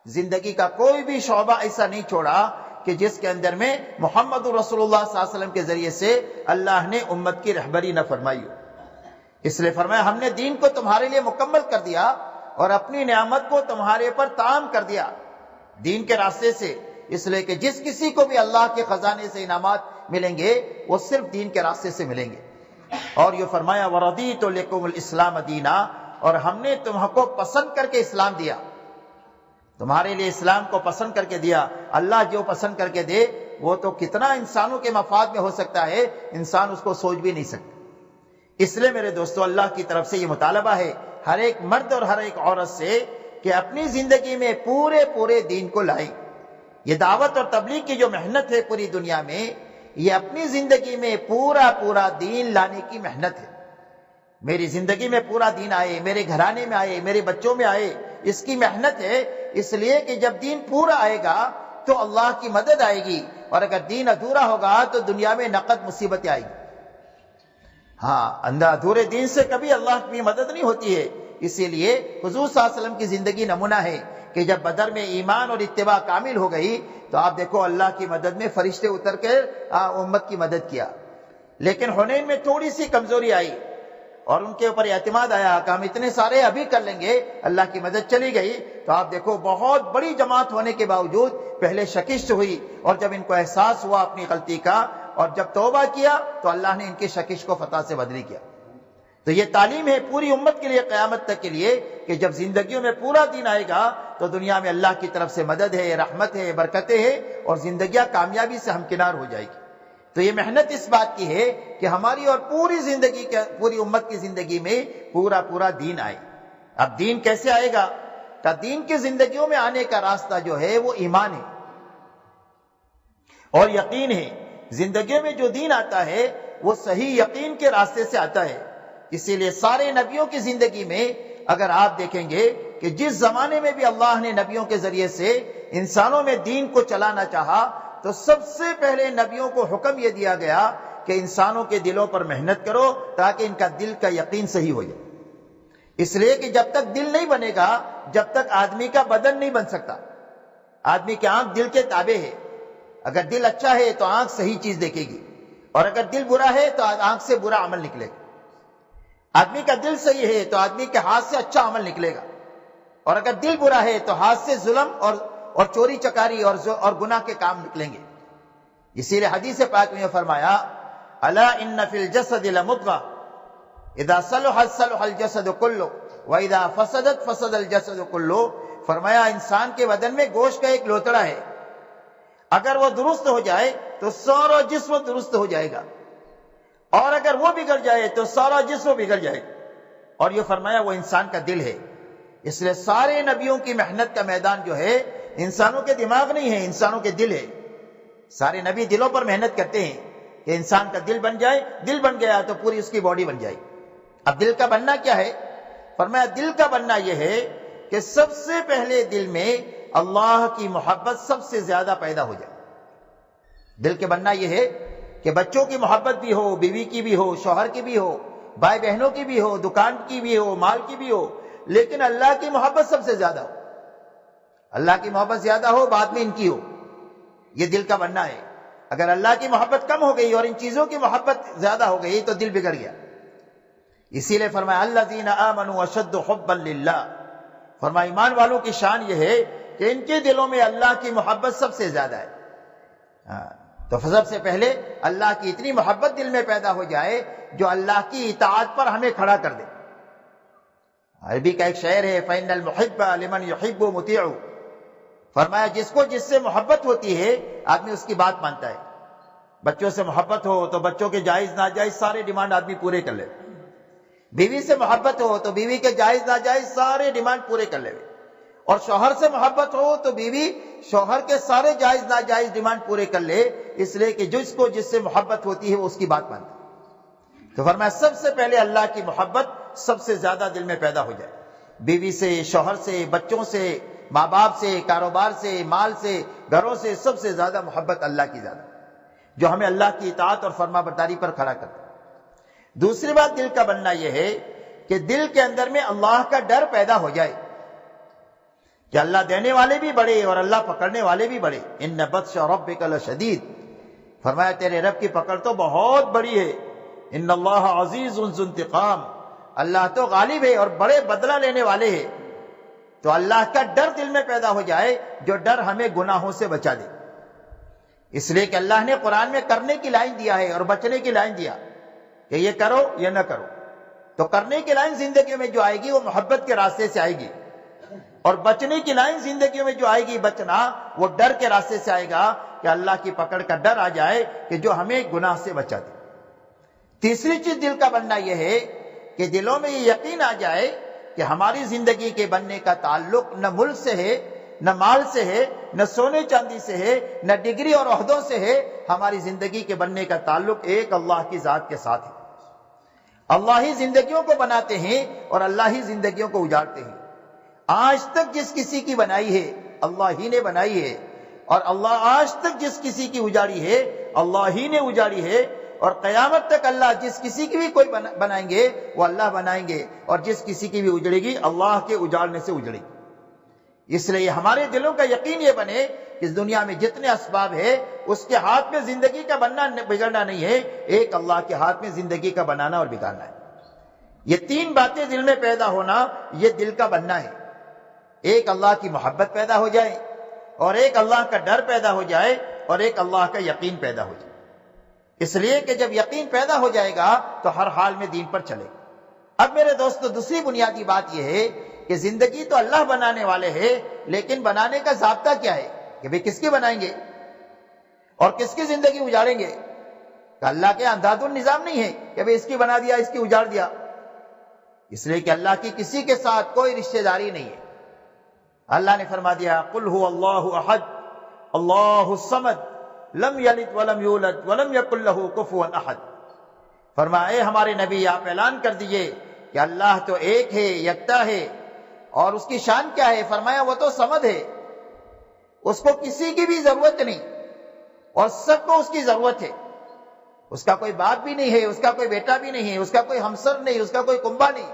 زندگی کا کوئی بھی شعبہ ایسا نہیں چھوڑا کہ جس کے اندر میں محمد رسول اللہ صلی اللہ علیہ وسلم کے ذریعے سے اللہ نے امت کی رہبری نہ فرمائی ہو۔ اس لیے فرمایا ہم نے دین کو تمہارے لیے مکمل کر دیا اور اپنی نعمت کو تمہارے پر تام کر دیا دین کے راستے سے، اس لیے کہ جس کسی کو بھی اللہ کے خزانے سے انعامات ملیں گے وہ صرف دین کے راستے سے ملیں گے۔ اور یہ فرمایا وَرَضِيتُ لَكُمُ الْإِسْلَامَ دِينًا، اور ہم نے تم کو پسند کر کے اسلام دیا، تمہارے لیے اسلام کو پسند کر کے دیا۔ اللہ جو پسند کر کے دے وہ تو کتنا انسانوں کے مفاد میں ہو سکتا ہے، انسان اس کو سوچ بھی نہیں سکتا۔ اس لیے میرے دوستو اللہ کی طرف سے یہ مطالبہ ہے ہر ایک مرد اور ہر ایک عورت سے کہ اپنی زندگی میں پورے دین کو لائیں۔ یہ دعوت اور تبلیغ کی جو محنت ہے پوری دنیا میں، یہ اپنی زندگی میں پورا دین لانے کی محنت ہے۔ میری زندگی میں پورا دین آئے، میرے گھرانے میں آئے، میرے بچوں میں آئے، اس کی محنت ہے۔ اس لیے کہ جب دین پورا آئے گا تو اللہ کی مدد آئے گی، اور اگر دین ادھورا ہوگا تو دنیا میں نقد مصیبتیں آئیں گی۔ ہاں، ادھورے دین سے کبھی اللہ کی مدد نہیں ہوتی ہے۔ اسی لیے حضور صلی اللہ علیہ وسلم کی زندگی نمونہ ہے کہ جب بدر میں ایمان اور اتباع کامل ہو گئی تو آپ دیکھو اللہ کی مدد میں فرشتے اتر کر امت کی مدد کیا۔ لیکن حنین میں تھوڑی سی کمزوری آئی اور ان کے اوپر اعتماد آیا کہ ہم اتنے سارے ابھی کر لیں گے، اللہ کی مدد چلی گئی تو آپ دیکھو بہت بڑی جماعت ہونے کے باوجود پہلے شکست ہوئی، اور جب ان کو احساس ہوا اپنی غلطی کا اور جب توبہ کیا تو اللہ نے ان کی شکست کو فتح سے بدلی کیا۔ تو یہ تعلیم ہے پوری امت کے لیے قیامت تک کے لیے کہ جب زندگیوں میں پورا دین آئے گا تو دنیا میں اللہ کی طرف سے مدد ہے، رحمت ہے، برکتیں ہیں، اور زندگیاں کامیابی سے ہمکنار ہو جائے گی۔ تو یہ محنت اس بات کی ہے کہ ہماری اور پوری زندگی کے پوری امت کی زندگی میں پورا دین آئے۔ اب دین کیسے آئے گا؟ کہ دین کی زندگیوں میں آنے کا راستہ جو ہے وہ ایمان ہے اور یقین ہے۔ زندگیوں میں جو دین آتا ہے وہ صحیح یقین کے راستے سے آتا ہے۔ اسی لیے سارے نبیوں کی زندگی میں اگر آپ دیکھیں گے کہ جس زمانے میں بھی اللہ نے نبیوں کے ذریعے سے انسانوں میں دین کو چلانا چاہا تو سب سے پہلے نبیوں کو حکم یہ دیا گیا کہ انسانوں کے دلوں پر محنت کرو تاکہ ان کا دل کا یقین صحیح ہو جائے۔ اس لیے کہ جب تک دل نہیں بنے گا جب تک آدمی کا بدن نہیں بن سکتا۔ آدمی کی آنکھ دل کے تابع ہے، اگر دل اچھا ہے تو آنکھ صحیح چیز دیکھے گی، اور اگر دل برا ہے تو آنکھ سے برا عمل نکلے گا۔ آدمی کا دل صحیح ہے تو آدمی کے ہاتھ سے اچھا عمل نکلے گا، اور اگر دل برا ہے تو ہاتھ سے ظلم اور چوری چکاری اور گناہ کے کام نکلیں گے۔ اسی لیے حدیث پاک میں فرمایا الا ان فی الجسد لمضغہ اذا صلحت صلح الجسد کلہ واذا فسدت فسد الجسد کلہ۔ فرمایا انسان کے بدن میں گوشت کا ایک لوتڑا ہے، اگر وہ درست ہو جائے تو سارا جسم درست ہو جائے گا، اور اگر وہ بگڑ جائے تو سارا جسم بگڑ جائے گا۔ اور یہ فرمایا وہ انسان کا دل ہے۔ اس لیے سارے نبیوں کی محنت کا میدان جو ہے انسانوں کے دماغ نہیں ہے، انسانوں کے دل ہے۔ سارے نبی دلوں پر محنت کرتے ہیں کہ انسان کا دل بن جائے، دل بن گیا تو پوری اس کی باڈی بن جائے۔ اب دل کا بننا کیا ہے؟ فرمایا دل کا بننا یہ ہے کہ سب سے پہلے دل میں اللہ کی محبت سب سے زیادہ پیدا ہو جائے۔ دل کے بننا یہ ہے کہ بچوں کی محبت بھی ہو، بیوی کی بھی ہو، شوہر کی بھی ہو، بھائی بہنوں کی بھی ہو، دکان کی بھی ہو، مال کی بھی ہو، لیکن اللہ کی محبت سب سے زیادہ ہو۔ اللہ کی محبت زیادہ ہو، بعد میں ان کی ہو۔ یہ دل کا بننا ہے۔ اگر اللہ کی محبت کم ہو گئی اور ان چیزوں کی محبت زیادہ ہو گئی تو دل بگڑ گیا۔ اسی لیے فرمایا الذین آمنوا اشد حبا للہ۔ فرمایا ایمان والوں کی شان یہ ہے کہ ان کے دلوں میں اللہ کی محبت سب سے زیادہ ہے۔ تو سب سے پہلے اللہ کی اتنی محبت دل میں پیدا ہو جائے جو اللہ کی اطاعت پر ہمیں کھڑا کر دے۔ عربی کا ایک شعر ہے فَإِنَّ الْمُحِبَّ لِمَنْ يُحِبُّ مُطِيعُ۔ فرمایا جس کو جس سے محبت ہوتی ہے آدمی اس کی بات مانتا ہے۔ بچوں سے محبت ہو تو بچوں کے جائز ناجائز سارے ڈیمانڈ آدمی پورے کر لے۔ بیوی سے محبت ہو تو بیوی کے جائز ناجائز سارے ڈیمانڈ پورے کر لے، اور شوہر سے محبت ہو تو بیوی شوہر کے سارے جائز ناجائز ڈیمانڈ پورے کر لے، اس لیے کہ جس کو جس سے محبت ہوتی ہے وہ اس کی بات مانتا ہے۔ تو فرمایا سب سے پہلے اللہ کی محبت سب سے زیادہ دل میں پیدا ہو جائے۔ بیوی سے، شوہر سے، بچوں سے، ماں باپ سے، کاروبار سے، مال سے، گھروں سے سب سے زیادہ محبت اللہ کی زیادہ، جو ہمیں اللہ کی اطاعت اور فرما برداری پر کھڑا کرتا ہے۔ دوسری بات دل کا بننا یہ ہے کہ دل کے اندر میں اللہ کا ڈر پیدا ہو جائے۔ کہ اللہ دینے والے بھی بڑے اور اللہ پکڑنے والے بھی بڑے. ان بطش ربک لشدید، فرمایا تیرے رب کی پکڑ تو بہت بڑی ہے. ان اللہ عزیز ذو انتقام، اللہ تو غالب ہے اور بڑے بدلہ لینے والے ہیں. تو اللہ کا ڈر دل میں پیدا ہو جائے، جو ڈر ہمیں گناہوں سے بچا دے. اس لیے کہ اللہ نے قرآن میں کرنے کی لائن دیا ہے اور بچنے کی لائن دیا کہ یہ کرو یہ نہ کرو. تو کرنے کی لائن زندگی میں جو آئے گی وہ محبت کے راستے سے آئے گی، اور بچنے کی لائن زندگی میں جو آئے گی بچنا وہ ڈر کے راستے سے آئے گا کہ اللہ کی پکڑ کا ڈر آ جائے کہ جو ہمیں گناہ سے بچا دے. تیسری چیز دل کا بننا یہ ہے کہ دلوں میں یہ یقین آ جائے کہ ہماری زندگی کے بننے کا تعلق نہ ملک سے ہے، نہ مال سے ہے، نہ سونے چاندی سے ہے، نہ ڈگری اور عہدوں سے ہے. ہماری زندگی کے بننے کا تعلق ایک اللہ کی ذات کے ساتھ ہے. اللہ ہی زندگیوں کو بناتے ہیں اور اللہ ہی زندگیوں کو اجاڑتے ہیں. آج تک جس کسی کی بنائی ہے اللہ ہی نے بنائی ہے، اور اللہ آج تک جس کسی کی اجاڑی ہے اللہ ہی نے اجاڑی ہے، اور قیامت تک اللہ جس کسی کی بھی کوئی بنائیں گے وہ اللہ بنائیں گے، اور جس کسی کی بھی اجڑے گی اللہ کے اجاڑنے سے اجڑے گی. اس لیے ہمارے دلوں کا یقین یہ بنے کہ اس دنیا میں جتنے اسباب ہے اس کے ہاتھ میں زندگی کا بننا بگڑنا نہیں ہے، ایک اللہ کے ہاتھ میں زندگی کا بنانا اور بگاڑنا ہے. یہ تین باتیں دل میں پیدا ہونا یہ دل کا بننا ہے. ایک اللہ کی محبت پیدا ہو جائے، اور ایک اللہ کا ڈر پیدا ہو جائے، اور ایک اللہ کا یقین پیدا ہو جائے. اس لیے کہ جب یقین پیدا ہو جائے گا تو ہر حال میں دین پر چلے گا. اب میرے دوستو دوسری بنیادی بات یہ ہے کہ زندگی تو اللہ بنانے والے ہیں، لیکن بنانے کا ضابطہ کیا ہے کہ بھئی کس کی بنائیں گے اور کس کی زندگی اجاڑیں گے. کہ اللہ کے انداز النظام نہیں ہے کہ بھئی اس کی بنا دیا اس کی اجاڑ دیا. اس لیے کہ اللہ کی کسی کے ساتھ کوئی رشتہ داری نہیں ہے. اللہ نے فرما دیا قل هو اللہ احد اللہ الصمد لم یلد ولم یولد ولم یکن له کفوا احد. فرمائے ہمارے نبی آپ اعلان کر دیجئے کہ اللہ تو ایک ہے، یکتا ہے، اور اس کی شان کیا ہے؟ فرمایا وہ تو صمد ہے، اس کو کسی کی بھی ضرورت نہیں اور سب کو اس کی ضرورت ہے. اس کا کوئی باپ بھی نہیں ہے، اس کا کوئی بیٹا بھی نہیں ہے، اس کا کوئی ہمسر نہیں، اس کا کوئی کنبا نہیں،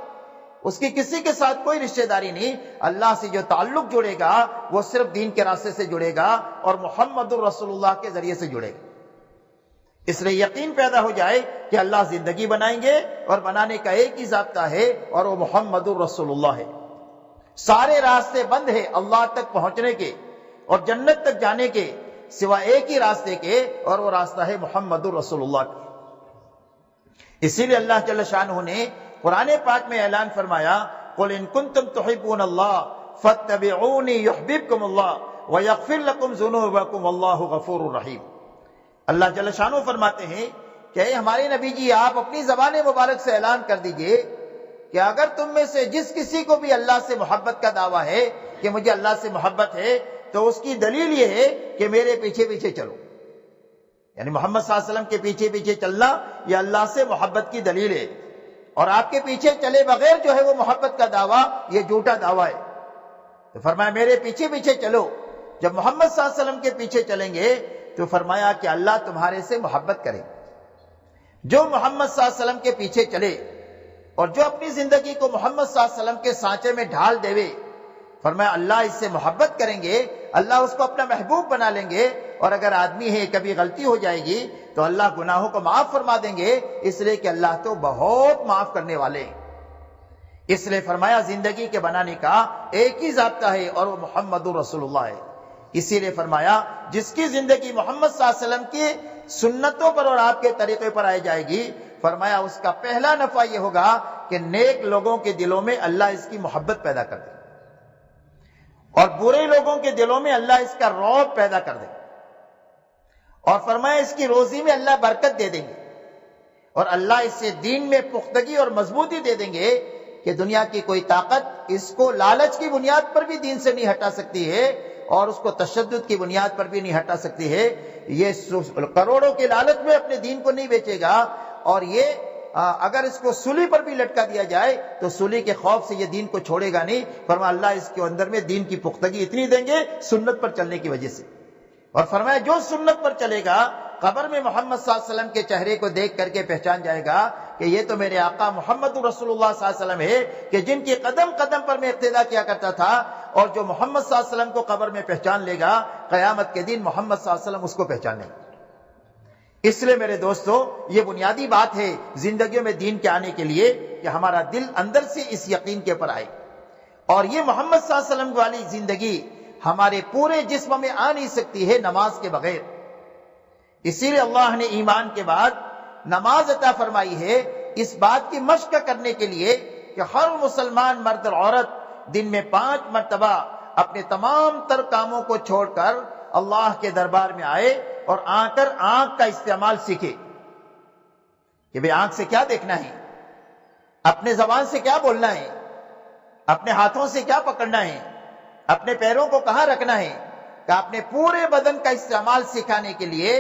اس کی کسی کے ساتھ کوئی رشتہ داری نہیں. اللہ سے جو تعلق جڑے گا وہ صرف دین کے راستے سے جڑے گا اور محمد الرسول اللہ کے ذریعے سے جڑے گا. اس لیے یقین پیدا ہو جائے کہ اللہ زندگی بنائیں گے اور بنانے کا ایک ہی ضابطہ ہے اور وہ محمد الرسول اللہ ہے. سارے راستے بند ہیں اللہ تک پہنچنے کے اور جنت تک جانے کے سوائے ایک ہی راستے کے، اور وہ راستہ ہے محمد الرسول اللہ کا. اسی لیے اللہ جل شانہ نے قرآن پاک میں اعلان فرمایا قل ان کنتم تحبون اللہ فاتبعونی یحببکم اللہ ویغفر لکم ذنوبکم واللہ غفور الرحیم. اللہ جل شانہ فرماتے ہیں کہ اے ہمارے نبی جی آپ اپنی زبان مبارک سے اعلان کر دیجئے کہ اگر تم میں سے جس کسی کو بھی اللہ سے محبت کا دعویٰ ہے کہ مجھے اللہ سے محبت ہے تو اس کی دلیل یہ ہے کہ میرے پیچھے پیچھے چلو. یعنی محمد صلی اللہ علیہ وسلم کے پیچھے پیچھے چلنا یہ اللہ سے محبت کی دلیل ہے، اور آپ کے پیچھے چلے بغیر جو ہے وہ محبت کا دعویٰ یہ جھوٹا دعویٰ ہے. تو فرمایا میرے پیچھے پیچھے چلو. جب محمد صلی اللہ علیہ وسلم کے پیچھے چلیں گے تو فرمایا کہ اللہ تمہارے سے محبت کرے. جو محمد صلی اللہ علیہ وسلم کے پیچھے چلے اور جو اپنی زندگی کو محمد صلی اللہ علیہ وسلم کے سانچے میں ڈھال دے، فرمایا اللہ اس سے محبت کریں گے، اللہ اس کو اپنا محبوب بنا لیں گے. اور اگر آدمی ہے کبھی غلطی ہو جائے گی تو اللہ گناہوں کو معاف فرما دیں گے، اس لیے کہ اللہ تو بہت معاف کرنے والے ہیں. اس لیے فرمایا زندگی کے بنانے کا ایک ہی ضابطہ ہے اور وہ محمد رسول اللہ ہے. اسی لیے فرمایا جس کی زندگی محمد صلی اللہ علیہ وسلم کی سنتوں پر اور آپ کے طریقے پر آئی جائے گی، فرمایا اس کا پہلا نفع یہ ہوگا کہ نیک لوگوں کے دلوں میں اللہ اس کی محبت پیدا کر دے، اور برے لوگوں کے دلوں میں اللہ اس کا رعب پیدا کر دے. اور فرمایا اس کی روزی میں اللہ برکت دے دیں گے، اور اللہ اس سے دین میں پختگی اور مضبوطی دے دیں گے کہ دنیا کی کوئی طاقت اس کو لالچ کی بنیاد پر بھی دین سے نہیں ہٹا سکتی ہے، اور اس کو تشدد کی بنیاد پر بھی نہیں ہٹا سکتی ہے. یہ کروڑوں کے لالچ میں اپنے دین کو نہیں بیچے گا، اور یہ اگر اس کو سولی پر بھی لٹکا دیا جائے تو سولی کے خوف سے یہ دین کو چھوڑے گا نہیں. فرمایا اللہ اس کے اندر میں دین کی پختگی اتنی دیں گے سنت پر چلنے کی وجہ سے. اور فرمایا جو سنت پر چلے گا قبر میں محمد صلی اللہ علیہ وسلم کے چہرے کو دیکھ کر کے پہچان جائے گا کہ یہ تو میرے آقا محمد رسول اللہ صلی اللہ علیہ وسلم ہے، کہ جن کی قدم قدم پر میں اقتدا کیا کرتا تھا، اور جو محمد صلی اللہ علیہ وسلم کو قبر میں پہچان لے گا، قیامت کے دن محمد صلی اللہ علیہ وسلم اس کو پہچان لیں گے۔ اس لیے میرے دوستو، یہ بنیادی بات ہے زندگیوں میں دین کے آنے کے لیے کہ ہمارا دل اندر سے اس یقین کے اوپر آئے، اور یہ محمد صلی اللہ علیہ وسلم والی زندگی ہمارے پورے جسم میں آ نہیں سکتی ہے نماز کے بغیر۔ اسی لیے اللہ نے ایمان کے بعد نماز عطا فرمائی ہے، اس بات کی مشق کرنے کے لیے کہ ہر مسلمان مرد اور عورت دن میں 5 مرتبہ اپنے تمام تر کاموں کو چھوڑ کر اللہ کے دربار میں آئے اور آ کر آنکھ کا استعمال سیکھے کہ بھئی آنکھ سے کیا دیکھنا ہے، اپنے زبان سے کیا بولنا ہے، اپنے ہاتھوں سے کیا پکڑنا ہے، اپنے پیروں کو کہاں رکھنا ہے، کہ اپنے پورے بدن کا استعمال سکھانے کے لیے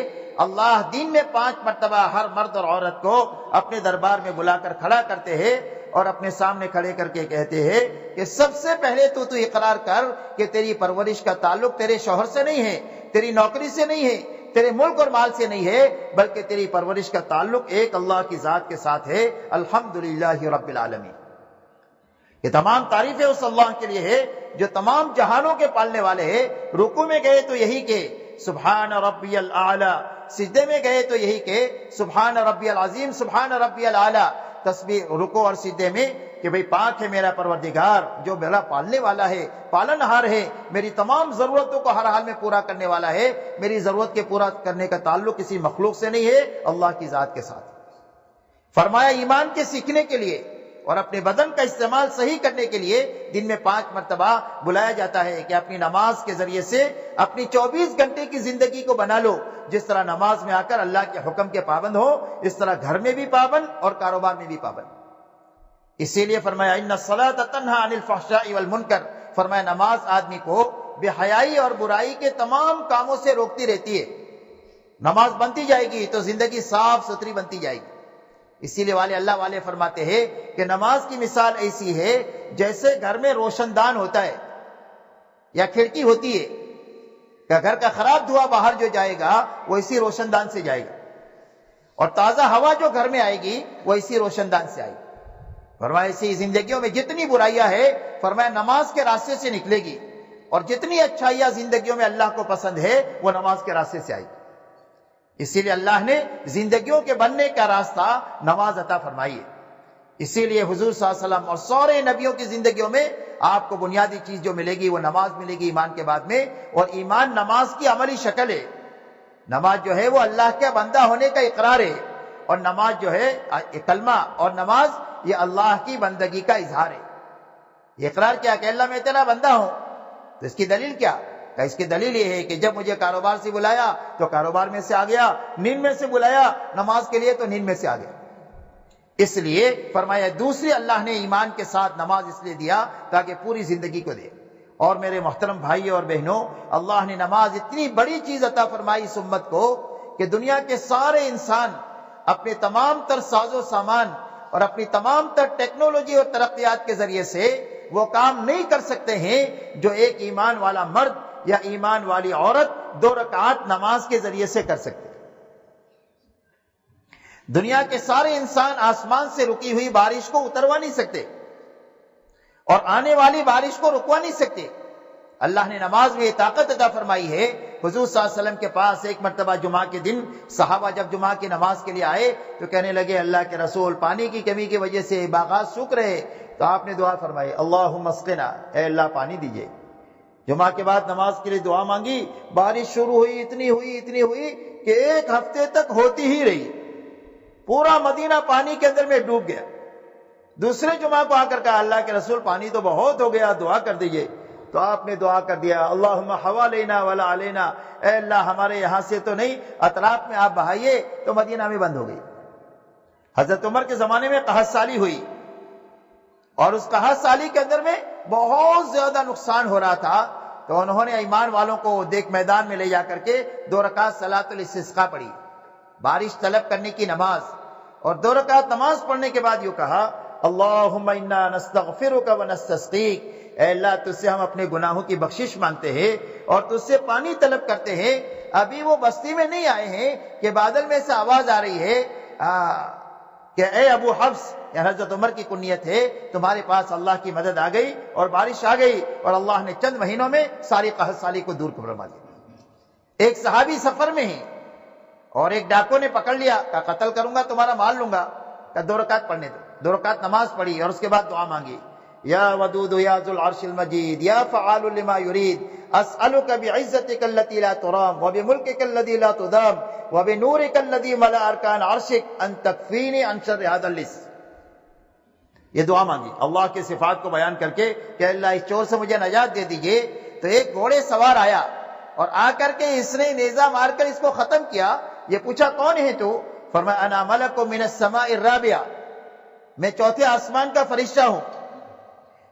اللہ دن میں 5 مرتبہ ہر مرد اور عورت کو اپنے دربار میں بلا کر کھڑا کرتے ہیں اور اپنے سامنے کھڑے کر کے کہتے ہیں کہ سب سے پہلے تو اقرار کر کہ تیری پرورش کا تعلق تیرے شوہر سے نہیں ہے، تیری نوکری سے نہیں ہے، تیرے ملک اور مال سے نہیں ہے، بلکہ تیری پرورش کا تعلق ایک اللہ کی ذات کے ساتھ ہے۔ الحمدللہ رب العالمین۔ یہ تمام تعریفیں اس اللہ کے لیے ہے جو تمام جہانوں کے پالنے والے ہیں۔ رکوع میں گئے تو یہی کہ سبحان ربی الاعلی، سجدے میں گئے تو یہی کہ سبحان ربی العظیم، سبحان ربی الاعلی۔ تسبیح رکوع اور سجدے میں کہ بھئی پاک ہے میرا پروردگار جو میرا پالنے والا ہے، پالنہار ہے، میری تمام ضرورتوں کو ہر حال میں پورا کرنے والا ہے، میری ضرورت کے پورا کرنے کا تعلق کسی مخلوق سے نہیں ہے، اللہ کی ذات کے ساتھ۔ فرمایا ایمان کے سیکھنے کے لیے اور اپنے بدن کا استعمال صحیح کرنے کے لیے دن میں 5 مرتبہ بلایا جاتا ہے کہ اپنی نماز کے ذریعے سے اپنی 24 گھنٹے کی زندگی کو بنا لو، جس طرح نماز میں آ کر اللہ کے حکم کے پابند ہو، اس طرح گھر میں بھی پابند اور کاروبار میں بھی پابند۔ اسی لیے فرمایا ان الصلاۃ تنہی عن الفحشاء والمنکر، فرمایا نماز آدمی کو بے حیائی اور برائی کے تمام کاموں سے روکتی رہتی ہے۔ نماز بنتی جائے گی تو زندگی صاف ستھری بنتی جائے گی۔ اسی لیے اللہ والے فرماتے ہیں کہ نماز کی مثال ایسی ہے جیسے گھر میں روشن دان ہوتا ہے یا کھڑکی ہوتی ہے، کہ گھر کا خراب دھواں باہر جو جائے گا وہ اسی روشن دان سے جائے گا، اور تازہ ہوا جو گھر میں آئے گی وہ اسی روشن دان سے آئے گی۔ فرمایا اسی زندگیوں میں جتنی برائیاں ہے، فرمایا نماز کے راستے سے نکلے گی، اور جتنی اچھائیاں زندگیوں میں اللہ کو پسند ہے وہ نماز کے راستے سے آئے گی۔ اسی لیے اللہ نے زندگیوں کے بننے کا راستہ نماز عطا فرمائی ہے۔ اسی لیے حضور صلی اللہ علیہ وسلم اور سارے نبیوں کی زندگیوں میں آپ کو بنیادی چیز جو ملے گی وہ نماز ملے گی ایمان کے بعد میں، اور ایمان نماز کی عملی شکل ہے۔ نماز جو ہے وہ اللہ کا بندہ ہونے کا اقرار ہے، اور نماز جو ہے کلمہ اور نماز یہ اللہ کی بندگی کا اظہار ہے۔ یہ اقرار کیا کہ اللہ میں تیرا بندہ ہوں، تو اس کی دلیل کیا؟ کہ اس کی دلیل یہ ہے کہ جب مجھے کاروبار سے بلایا تو کاروبار میں سے آ گیا، نیند میں سے بلایا نماز کے لیے تو نیند میں سے آ گیا۔ اس لیے فرمایا دوسری اللہ نے ایمان کے ساتھ نماز اس لیے دیا تاکہ پوری زندگی کو دے۔ اور میرے محترم بھائی اور بہنوں، اللہ نے نماز اتنی بڑی چیز عطا فرمائی اس امت کو کہ دنیا کے سارے انسان اپنے تمام تر ساز و سامان اور اپنی تمام تر ٹیکنالوجی اور ترقیات کے ذریعے سے وہ کام نہیں کر سکتے ہیں جو ایک ایمان والا مرد یا ایمان والی عورت 2 رکعات نماز کے ذریعے سے کر سکتے۔ دنیا کے سارے انسان آسمان سے رکی ہوئی بارش کو اتروا نہیں سکتے اور آنے والی بارش کو رکوا نہیں سکتے۔ اللہ نے نماز میں یہ طاقت عطا فرمائی ہے۔ حضور صلی اللہ علیہ وسلم کے پاس ایک مرتبہ جمعہ کے دن صحابہ جب جمعہ کی نماز کے لیے آئے تو کہنے لگے اللہ کے رسول پانی کی کمی کی وجہ سے باغات سوکھ رہے، تو آپ نے دعا فرمائی اللہم اسقنا، اے اللہ پانی دیجئے۔ جمعہ کے بعد نماز کے لیے دعا مانگی، بارش شروع ہوئی، اتنی ہوئی کہ 1 ہفتے تک ہوتی ہی رہی، پورا مدینہ پانی کے اندر میں ڈوب گیا۔ دوسرے جمعہ کو آ کر کہا اللہ کے رسول پانی تو بہت ہو گیا، دعا کر دیجئے۔ تو آپ نے دعا کر دیا اللہم حوالینا ولا علینا، اے اللہ ہمارے یہاں سے تو نہیں، اطراف میں آپ بہائیے، تو مدینہ میں بند ہو گئی۔ حضرت عمر کے زمانے میں قحط سالی ہوئی، اور اس قحط سالی کے اندر میں بہت زیادہ نقصان ہو رہا تھا، تو انہوں نے ایمان والوں کو دیکھ میدان میں لے جا کر کے 2 رکعت صلاۃ الاستسقاء پڑھی، بارش طلب کرنے کی نماز، اور 2 رکعت نماز پڑھنے کے بعد یوں کہا اللہم انا نستغفرک ونستسقیک، اے اللہ تجھ سے ہم اپنے گناہوں کی بخشش مانگتے ہیں اور تجھ سے پانی طلب کرتے ہیں۔ ابھی وہ بستی میں نہیں آئے ہیں کہ بادل میں سے آواز آ رہی ہے کہ اے ابو حفص، یا حضرت عمر کی کنیت ہے، تمہارے پاس اللہ کی مدد آ گئی اور بارش آ گئی اور اللہ نے چند مہینوں میں ساری قحط سالی کو دور فرما دیا۔ ایک صحابی سفر میں ہیں اور ایک ڈاکو نے پکڑ لیا، کہا قتل کروں گا تمہارا مال لوں گا، کہا 2 رکعت پڑھنے دو۔ 2 رکعت نماز پڑھی اور اس کے بعد دعا مانگی، یا ودود یا ذو العرش المجید یا فعال لما یرید اسألک بعزتک التي لا ترام وبملکک الذي لا تدام وبنورک الذي ملأ ارکان عرشک ان تکفینی عن شر هذا اللص۔ یہ دعا مانگی اللہ کے صفات کو بیان کر کے کہ اللہ اس چور سے مجھے نجات دے دیجئے۔ تو ایک گھوڑے سوار آیا اور آ کر کے اس نے نیزہ مار کر اس کو ختم کیا۔ یہ پوچھا کون ہے تو؟ فرمایا انا ملک من السماء الرابعہ، میں 4تھے آسمان کا فرشتہ ہوں۔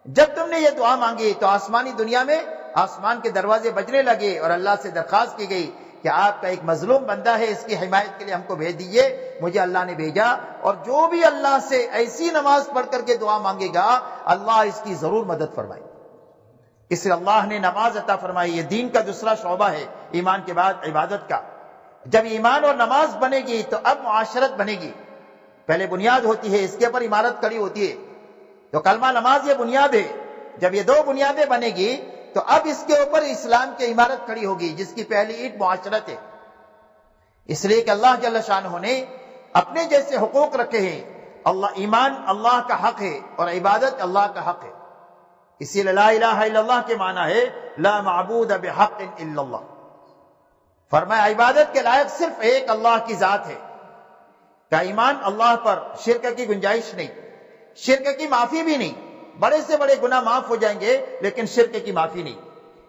جب تم نے یہ دعا مانگی تو آسمانی دنیا میں آسمان کے دروازے بجنے لگے اور اللہ سے درخواست کی گئی کہ آپ کا ایک مظلوم بندہ ہے، اس کی حمایت کے لیے ہم کو بھیج دیجئے۔ مجھے اللہ نے بھیجا، اور جو بھی اللہ سے ایسی نماز پڑھ کر کے دعا مانگے گا اللہ اس کی ضرور مدد فرمائے۔ اس لیے اللہ نے نماز عطا فرمائی۔ یہ دین کا دوسرا شعبہ ہے ایمان کے بعد عبادت کا۔ جب ایمان اور نماز بنے گی تو اب معاشرت بنے گی۔ پہلے بنیاد ہوتی ہے، اس کے اوپر عمارت کھڑی ہوتی ہے۔ تو کلمہ نماز یہ بنیاد ہے۔ جب یہ 2 بنیادیں بنے گی تو اب اس کے اوپر اسلام کی عمارت کھڑی ہوگی، جس کی پہلی اینٹ معاشرت ہے۔ اس لیے کہ اللہ جل شانہ نے اپنے جیسے حقوق رکھے ہیں۔ ایمان اللہ کا حق ہے اور عبادت اللہ کا حق ہے۔ اسی لیے لا الہ الا اللہ کے معنی ہے لا معبود بحق الا اللہ۔ فرمایا عبادت کے لائق صرف ایک اللہ کی ذات ہے۔ کا ایمان اللہ پر شرک کی گنجائش نہیں، شرک کی معافی بھی نہیں۔ بڑے سے بڑے گناہ معاف ہو جائیں گے لیکن شرک کی معافی نہیں۔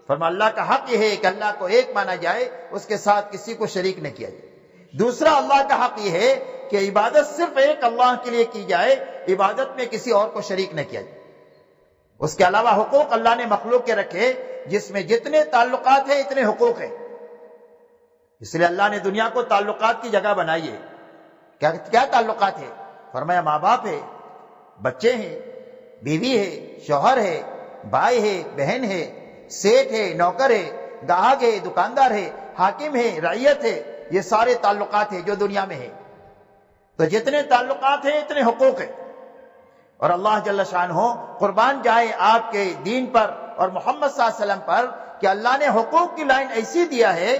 فرمایا اللہ کا حق یہ ہے کہ اللہ کو ایک مانا جائے، اس کے ساتھ کسی کو شریک نہ کیا جائے۔ دوسرا اللہ کا حق یہ ہے کہ عبادت صرف ایک اللہ کے لیے کی جائے، عبادت میں کسی اور کو شریک نہ کیا جائے۔ اس کے علاوہ حقوق اللہ نے مخلوق کے رکھے، جس میں جتنے تعلقات ہیں اتنے حقوق ہیں۔ اس لیے اللہ نے دنیا کو تعلقات کی جگہ بنائی ہے۔ کیا تعلقات ہے؟ فرمایا ماں باپ ہے، بچے ہیں، بیوی ہے، شوہر ہے، بھائی ہے، بہن ہے، سیٹ ہے، نوکر ہے، گاہک ہے، دکاندار ہے، حاکم ہے، رعیت ہے۔ یہ سارے تعلقات ہیں جو دنیا میں ہیں۔ تو جتنے تعلقات ہیں اتنے حقوق ہیں۔ اور اللہ جل شانہ قربان جائے آپ کے دین پر اور محمد صلی اللہ علیہ وسلم پر کہ اللہ نے حقوق کی لائن ایسی دیا ہے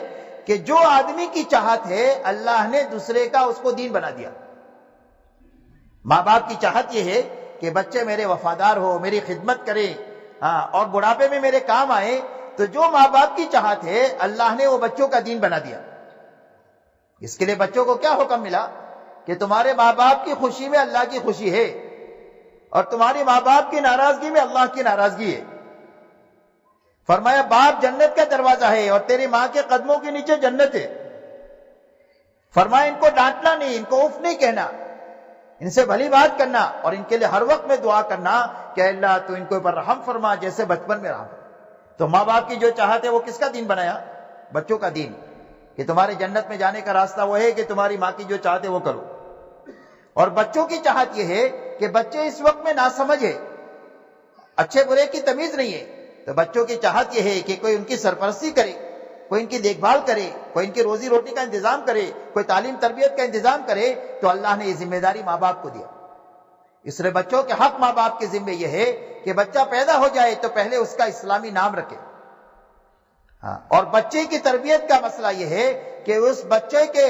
کہ جو آدمی کی چاہت ہے اللہ نے دوسرے کا اس کو دین بنا دیا۔ ماں باپ کی چاہت یہ ہے کہ بچے میرے وفادار ہو، میری خدمت کرے، اور بڑھاپے میں میرے کام آئے۔ تو جو ماں باپ کی چاہت ہے اللہ نے وہ بچوں کا دین بنا دیا۔ اس کے لیے بچوں کو کیا حکم ملا کہ تمہارے ماں باپ کی خوشی میں اللہ کی خوشی ہے اور تمہاری ماں باپ کی ناراضگی میں اللہ کی ناراضگی ہے۔ فرمایا باپ جنت کا دروازہ ہے اور تیری ماں کے قدموں کے نیچے جنت ہے۔ فرمایا ان کو ڈانٹنا نہیں، ان کو اف نہیں کہنا، ان سے بھلی بات کرنا اور ان کے لیے ہر وقت میں دعا کرنا کہ اللہ تو ان کے اوپر رحم فرما جیسے بچپن میں رحم فرما۔ تو ماں باپ کی جو چاہت ہے وہ کس کا دین بنایا؟ بچوں کا دین، کہ تمہارے جنت میں جانے کا راستہ وہ ہے کہ تمہاری ماں کی جو چاہت ہے وہ کرو۔ اور بچوں کی چاہت یہ ہے کہ بچے اس وقت میں ناسمجھ ہے، اچھے برے کی تمیز نہیں ہے، تو بچوں کی چاہت یہ ہے کہ کوئی ان کی سرپرستی کرے، کوئی ان کی دیکھ بھال کرے، کوئی ان کی روزی روٹی کا انتظام کرے، کوئی تعلیم تربیت کا انتظام کرے۔ تو اللہ نے یہ ذمہ داری ماں باپ کو دیا۔ اس لیے بچوں کے حق ماں باپ کے ذمہ یہ ہے کہ بچہ پیدا ہو جائے تو پہلے اس کا اسلامی نام رکھے۔ اور بچے کی تربیت کا مسئلہ یہ ہے کہ اس بچے کے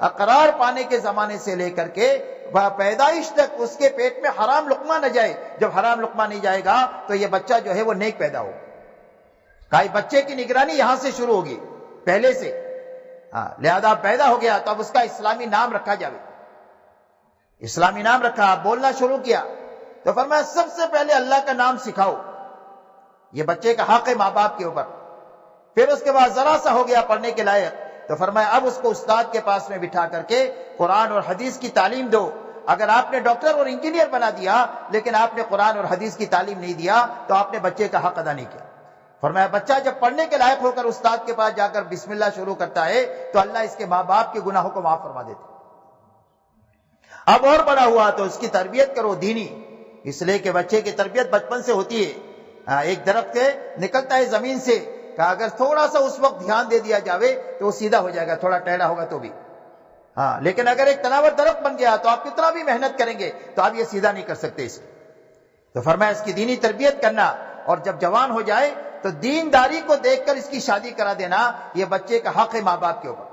اقرار پانے کے زمانے سے لے کر کے پیدائش تک اس کے پیٹ میں حرام لقمہ نہ جائے۔ جب حرام لقمہ نہیں جائے گا تو یہ بچہ جو ہے وہ نیک پیدا ہو۔ بچے کی نگرانی یہاں سے شروع ہوگی پہلے سے۔ لہذا پیدا ہو گیا تو اب اس کا اسلامی نام رکھا جائے۔ اسلامی نام رکھا، بولنا شروع کیا تو فرمایا سب سے پہلے اللہ کا نام سکھاؤ۔ یہ بچے کا حق ہے ماں باپ کے اوپر۔ پھر اس کے بعد ذرا سا ہو گیا پڑھنے کے لائق تو فرمایا اب اس کو استاد کے پاس میں بٹھا کر کے قرآن اور حدیث کی تعلیم دو۔ اگر آپ نے ڈاکٹر اور انجینئر بنا دیا لیکن آپ نے قرآن اور حدیث کی تعلیم نہیں دیا تو آپ نے بچے کا حق ادا نہیں کیا۔ فرمایا بچہ جب پڑھنے کے لائق ہو کر استاد کے پاس جا کر بسم اللہ شروع کرتا ہے تو اللہ اس کے ماں باپ کے گناہوں کو معاف فرما دیتے۔ اب اور بڑا ہوا تو اس کی تربیت کرو دینی، اس لیے کہ بچے کی تربیت بچپن سے ہوتی ہے۔ ایک درخت نکلتا ہے زمین سے کہ اگر تھوڑا سا اس وقت دھیان دے دیا جاوے تو وہ سیدھا ہو جائے گا، تھوڑا ٹیڑھا ہوگا تو بھی۔ ہاں، لیکن اگر ایک تناور درخت بن گیا تو آپ کتنا بھی محنت کریں گے تو آپ یہ سیدھا نہیں کر سکتے اس کو. تو فرمایا اس کی دینی تربیت کرنا، اور جب جوان ہو جائے تو دینداری کو دیکھ کر اس کی شادی کرا دینا، یہ بچے کا حق ہے ماں باپ کے اوپر.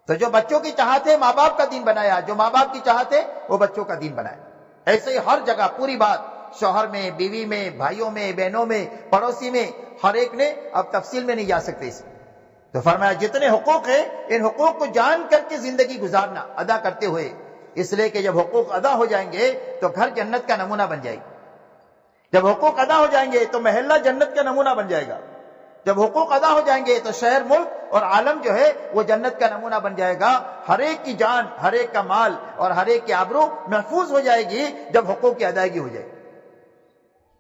تو جو بچوں کی چاہت ہے ماں باپ کا دین بنایا، جو ماں باپ کی چاہت ہے وہ بچوں کا دین بنایا. ایسے ہی ہر جگہ پوری بات، شوہر میں، بیوی میں، بھائیوں میں، بہنوں میں، پڑوسی میں، ہر ایک نے اب تفصیل میں نہیں جا سکتے اس میں. تو فرمایا جتنے حقوق ہیں ان حقوق کو جان کر کے زندگی گزارنا، ادا کرتے ہوئے، اس لیے کہ جب حقوق ادا ہو جائیں گے تو گھر جنت کا نمونہ بن جائے گا. جب حقوق ادا ہو جائیں گے تو محلہ جنت کا نمونہ بن جائے گا. جب حقوق ادا ہو جائیں گے تو شہر، ملک اور عالم جو ہے وہ جنت کا نمونہ بن جائے گا. ہر ایک کی جان، ہر ایک کا مال اور ہر ایک کی آبرو محفوظ ہو جائے گی جب حقوق کی ادائیگی ہو جائے گی.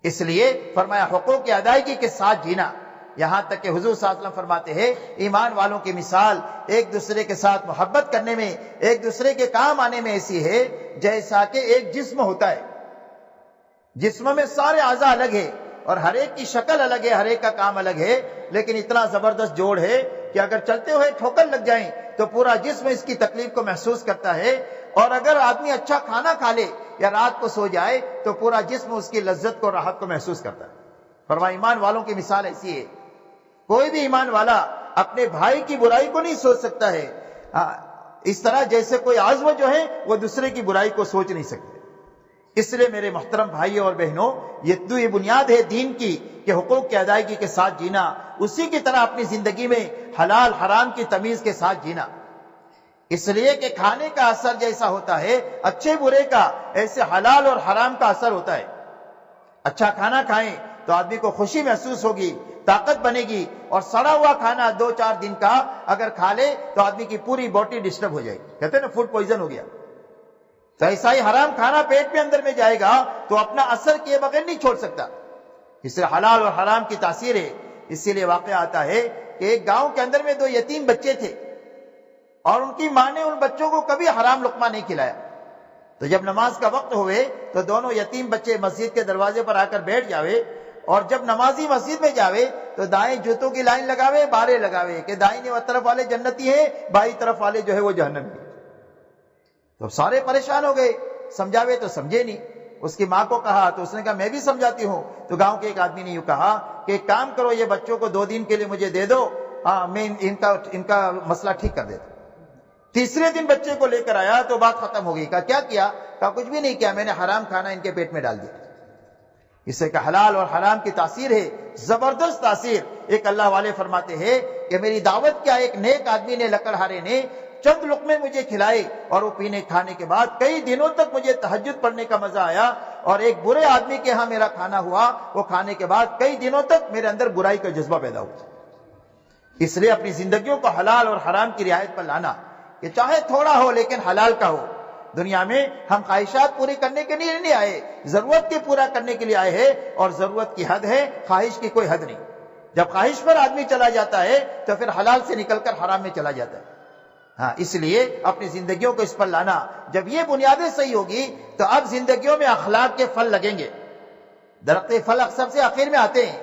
اس لیے فرمایا حقوق کی ادائیگی کے ساتھ جینا. یہاں تک کہ حضور صلی اللہ علیہ وسلم فرماتے ہیں ایمان والوں کی مثال ایک دوسرے کے ساتھ محبت کرنے میں، ایک دوسرے کے کام آنے میں ایسی ہے جیسا کہ ایک جسم ہوتا ہے. جسم میں سارے اعضاء الگ ہے اور ہر ایک کی شکل الگ ہے، ہر ایک کا کام الگ ہے، لیکن اتنا زبردست جوڑ ہے کہ اگر چلتے ہوئے ٹھوکر لگ جائیں تو پورا جسم اس کی تکلیف کو محسوس کرتا ہے. اور اگر آدمی اچھا کھانا کھا لے یا رات کو سو جائے تو پورا جسم اس کی لذت کو، راحت کو محسوس کرتا ہے. فرمایا ایمان والوں کی مثال ایسی ہے. کوئی بھی ایمان والا اپنے بھائی کی برائی کو نہیں سوچ سکتا ہے اس طرح جیسے کوئی عضو جو ہے وہ دوسرے کی برائی کو سوچ نہیں سکتے. اس لیے میرے محترم بھائیوں اور بہنوں، یہ بنیاد ہے دین کی کہ حقوق کی ادائیگی کے ساتھ جینا، اسی کی طرح اپنی زندگی میں حلال حرام کی تمیز کے ساتھ جینا. اس لیے کہ کھانے کا اثر جیسا ہوتا ہے اچھے برے کا، ایسے حلال اور حرام کا اثر ہوتا ہے. اچھا کھانا کھائیں تو آدمی کو خوشی محسوس ہوگی، طاقت بنے گی، اور سڑا ہوا کھانا 2-4 دن کا اگر کھا لے تو آدمی کی پوری باڈی ڈسٹرب ہو جائے گی. کہتے ہیں نا فوڈ پوائزن ہو گیا. تو ایسا ہی حرام کھانا پیٹ میں اندر میں جائے گا تو اپنا اثر کیے بغیر نہیں چھوڑ سکتا. اس سے حلال اور حرام کی تاثیر ہے. اسی لیے واقعہ آتا ہے کہ ایک گاؤں کے اندر میں 2 یتیم بچے تھے اور ان کی ماں نے ان بچوں کو کبھی حرام لقمہ نہیں کھلایا. تو جب نماز کا وقت ہوئے تو دونوں یتیم بچے مسجد کے دروازے پر آ کر بیٹھ جاوے، اور جب نمازی مسجد میں جاوے تو دائیں جوتوں کی لائن لگاوے، بارے لگاوے کہ دائیں طرف والے جنتی ہیں، بائیں طرف والے جو ہے وہ جہنمی. تو سارے پریشان ہو گئے، سمجھاوے تو سمجھے نہیں. اس کی ماں کو کہا تو اس نے کہا میں بھی سمجھاتی ہوں. تو گاؤں کے ایک آدمی نے یوں کہا کہ ایک کام کرو، یہ بچوں کو 2 دن کے لیے مجھے دے دو، میں ان کا مسئلہ ٹھیک کر دیتا ہوں. تیسرے دن بچے کو لے کر آیا تو بات ختم ہو گئی. کہا کیا کیا؟ کہا کچھ بھی نہیں کیا، میں نے حرام کھانا ان کے پیٹ میں ڈال دیا. اس سے کہ حلال اور حرام کی تاثیر ہے، زبردست تاثیر. ایک اللہ والے فرماتے ہیں کہ میری دعوت کیا ایک نیک آدمی نے، لکڑہارے نے چند لقمے مجھے کھلائے اور وہ پینے کھانے کے بعد کئی دنوں تک مجھے تہجد پڑھنے کا مزہ آیا. اور ایک برے آدمی کے ہاں میرا کھانا ہوا، وہ کھانے کے بعد کئی دنوں تک میرے اندر برائی کا جذبہ پیدا ہوا. اس لیے اپنی زندگیوں کو حلال اور حرام کی رعایت پر لانا، کہ چاہے تھوڑا ہو لیکن حلال کا ہو. دنیا میں ہم خواہشات پوری کرنے کے لیے نہیں آئے، ضرورت کے پورا کرنے کے لیے آئے ہیں، اور ضرورت کی حد ہے، خواہش کی کوئی حد نہیں. جب خواہش پر آدمی چلا جاتا ہے تو پھر حلال سے نکل کر حرام میں چلا جاتا ہے. اس لیے اپنی زندگیوں کو اس پر لانا. جب یہ بنیادیں صحیح ہوگی تو اب زندگیوں میں اخلاق کے پھل لگیں گے. درخت پھل سب سے آخر میں آتے ہیں.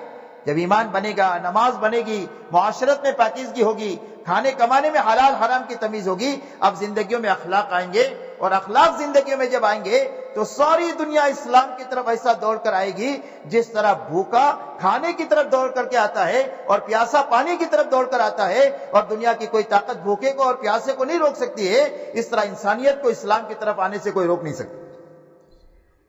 جب ایمان بنے گا، نماز بنے گی، معاشرت میں پاکیزگی ہوگی، کھانے کمانے میں حلال حرام کی تمیز ہوگی، اب زندگیوں میں اخلاق آئیں گے. اور اخلاق زندگیوں میں جب آئیں گے تو ساری دنیا اسلام کی طرف ایسا دوڑ کر آئے گی جس طرح بھوکا کھانے کی طرف دوڑ کر کے آتا ہے اور پیاسا پانی کی طرف دوڑ کر آتا ہے، اور دنیا کی کوئی طاقت بھوکے کو اور پیاسے کو نہیں روک سکتی ہے، اس طرح انسانیت کو اسلام کی طرف آنے سے کوئی روک نہیں سکتی.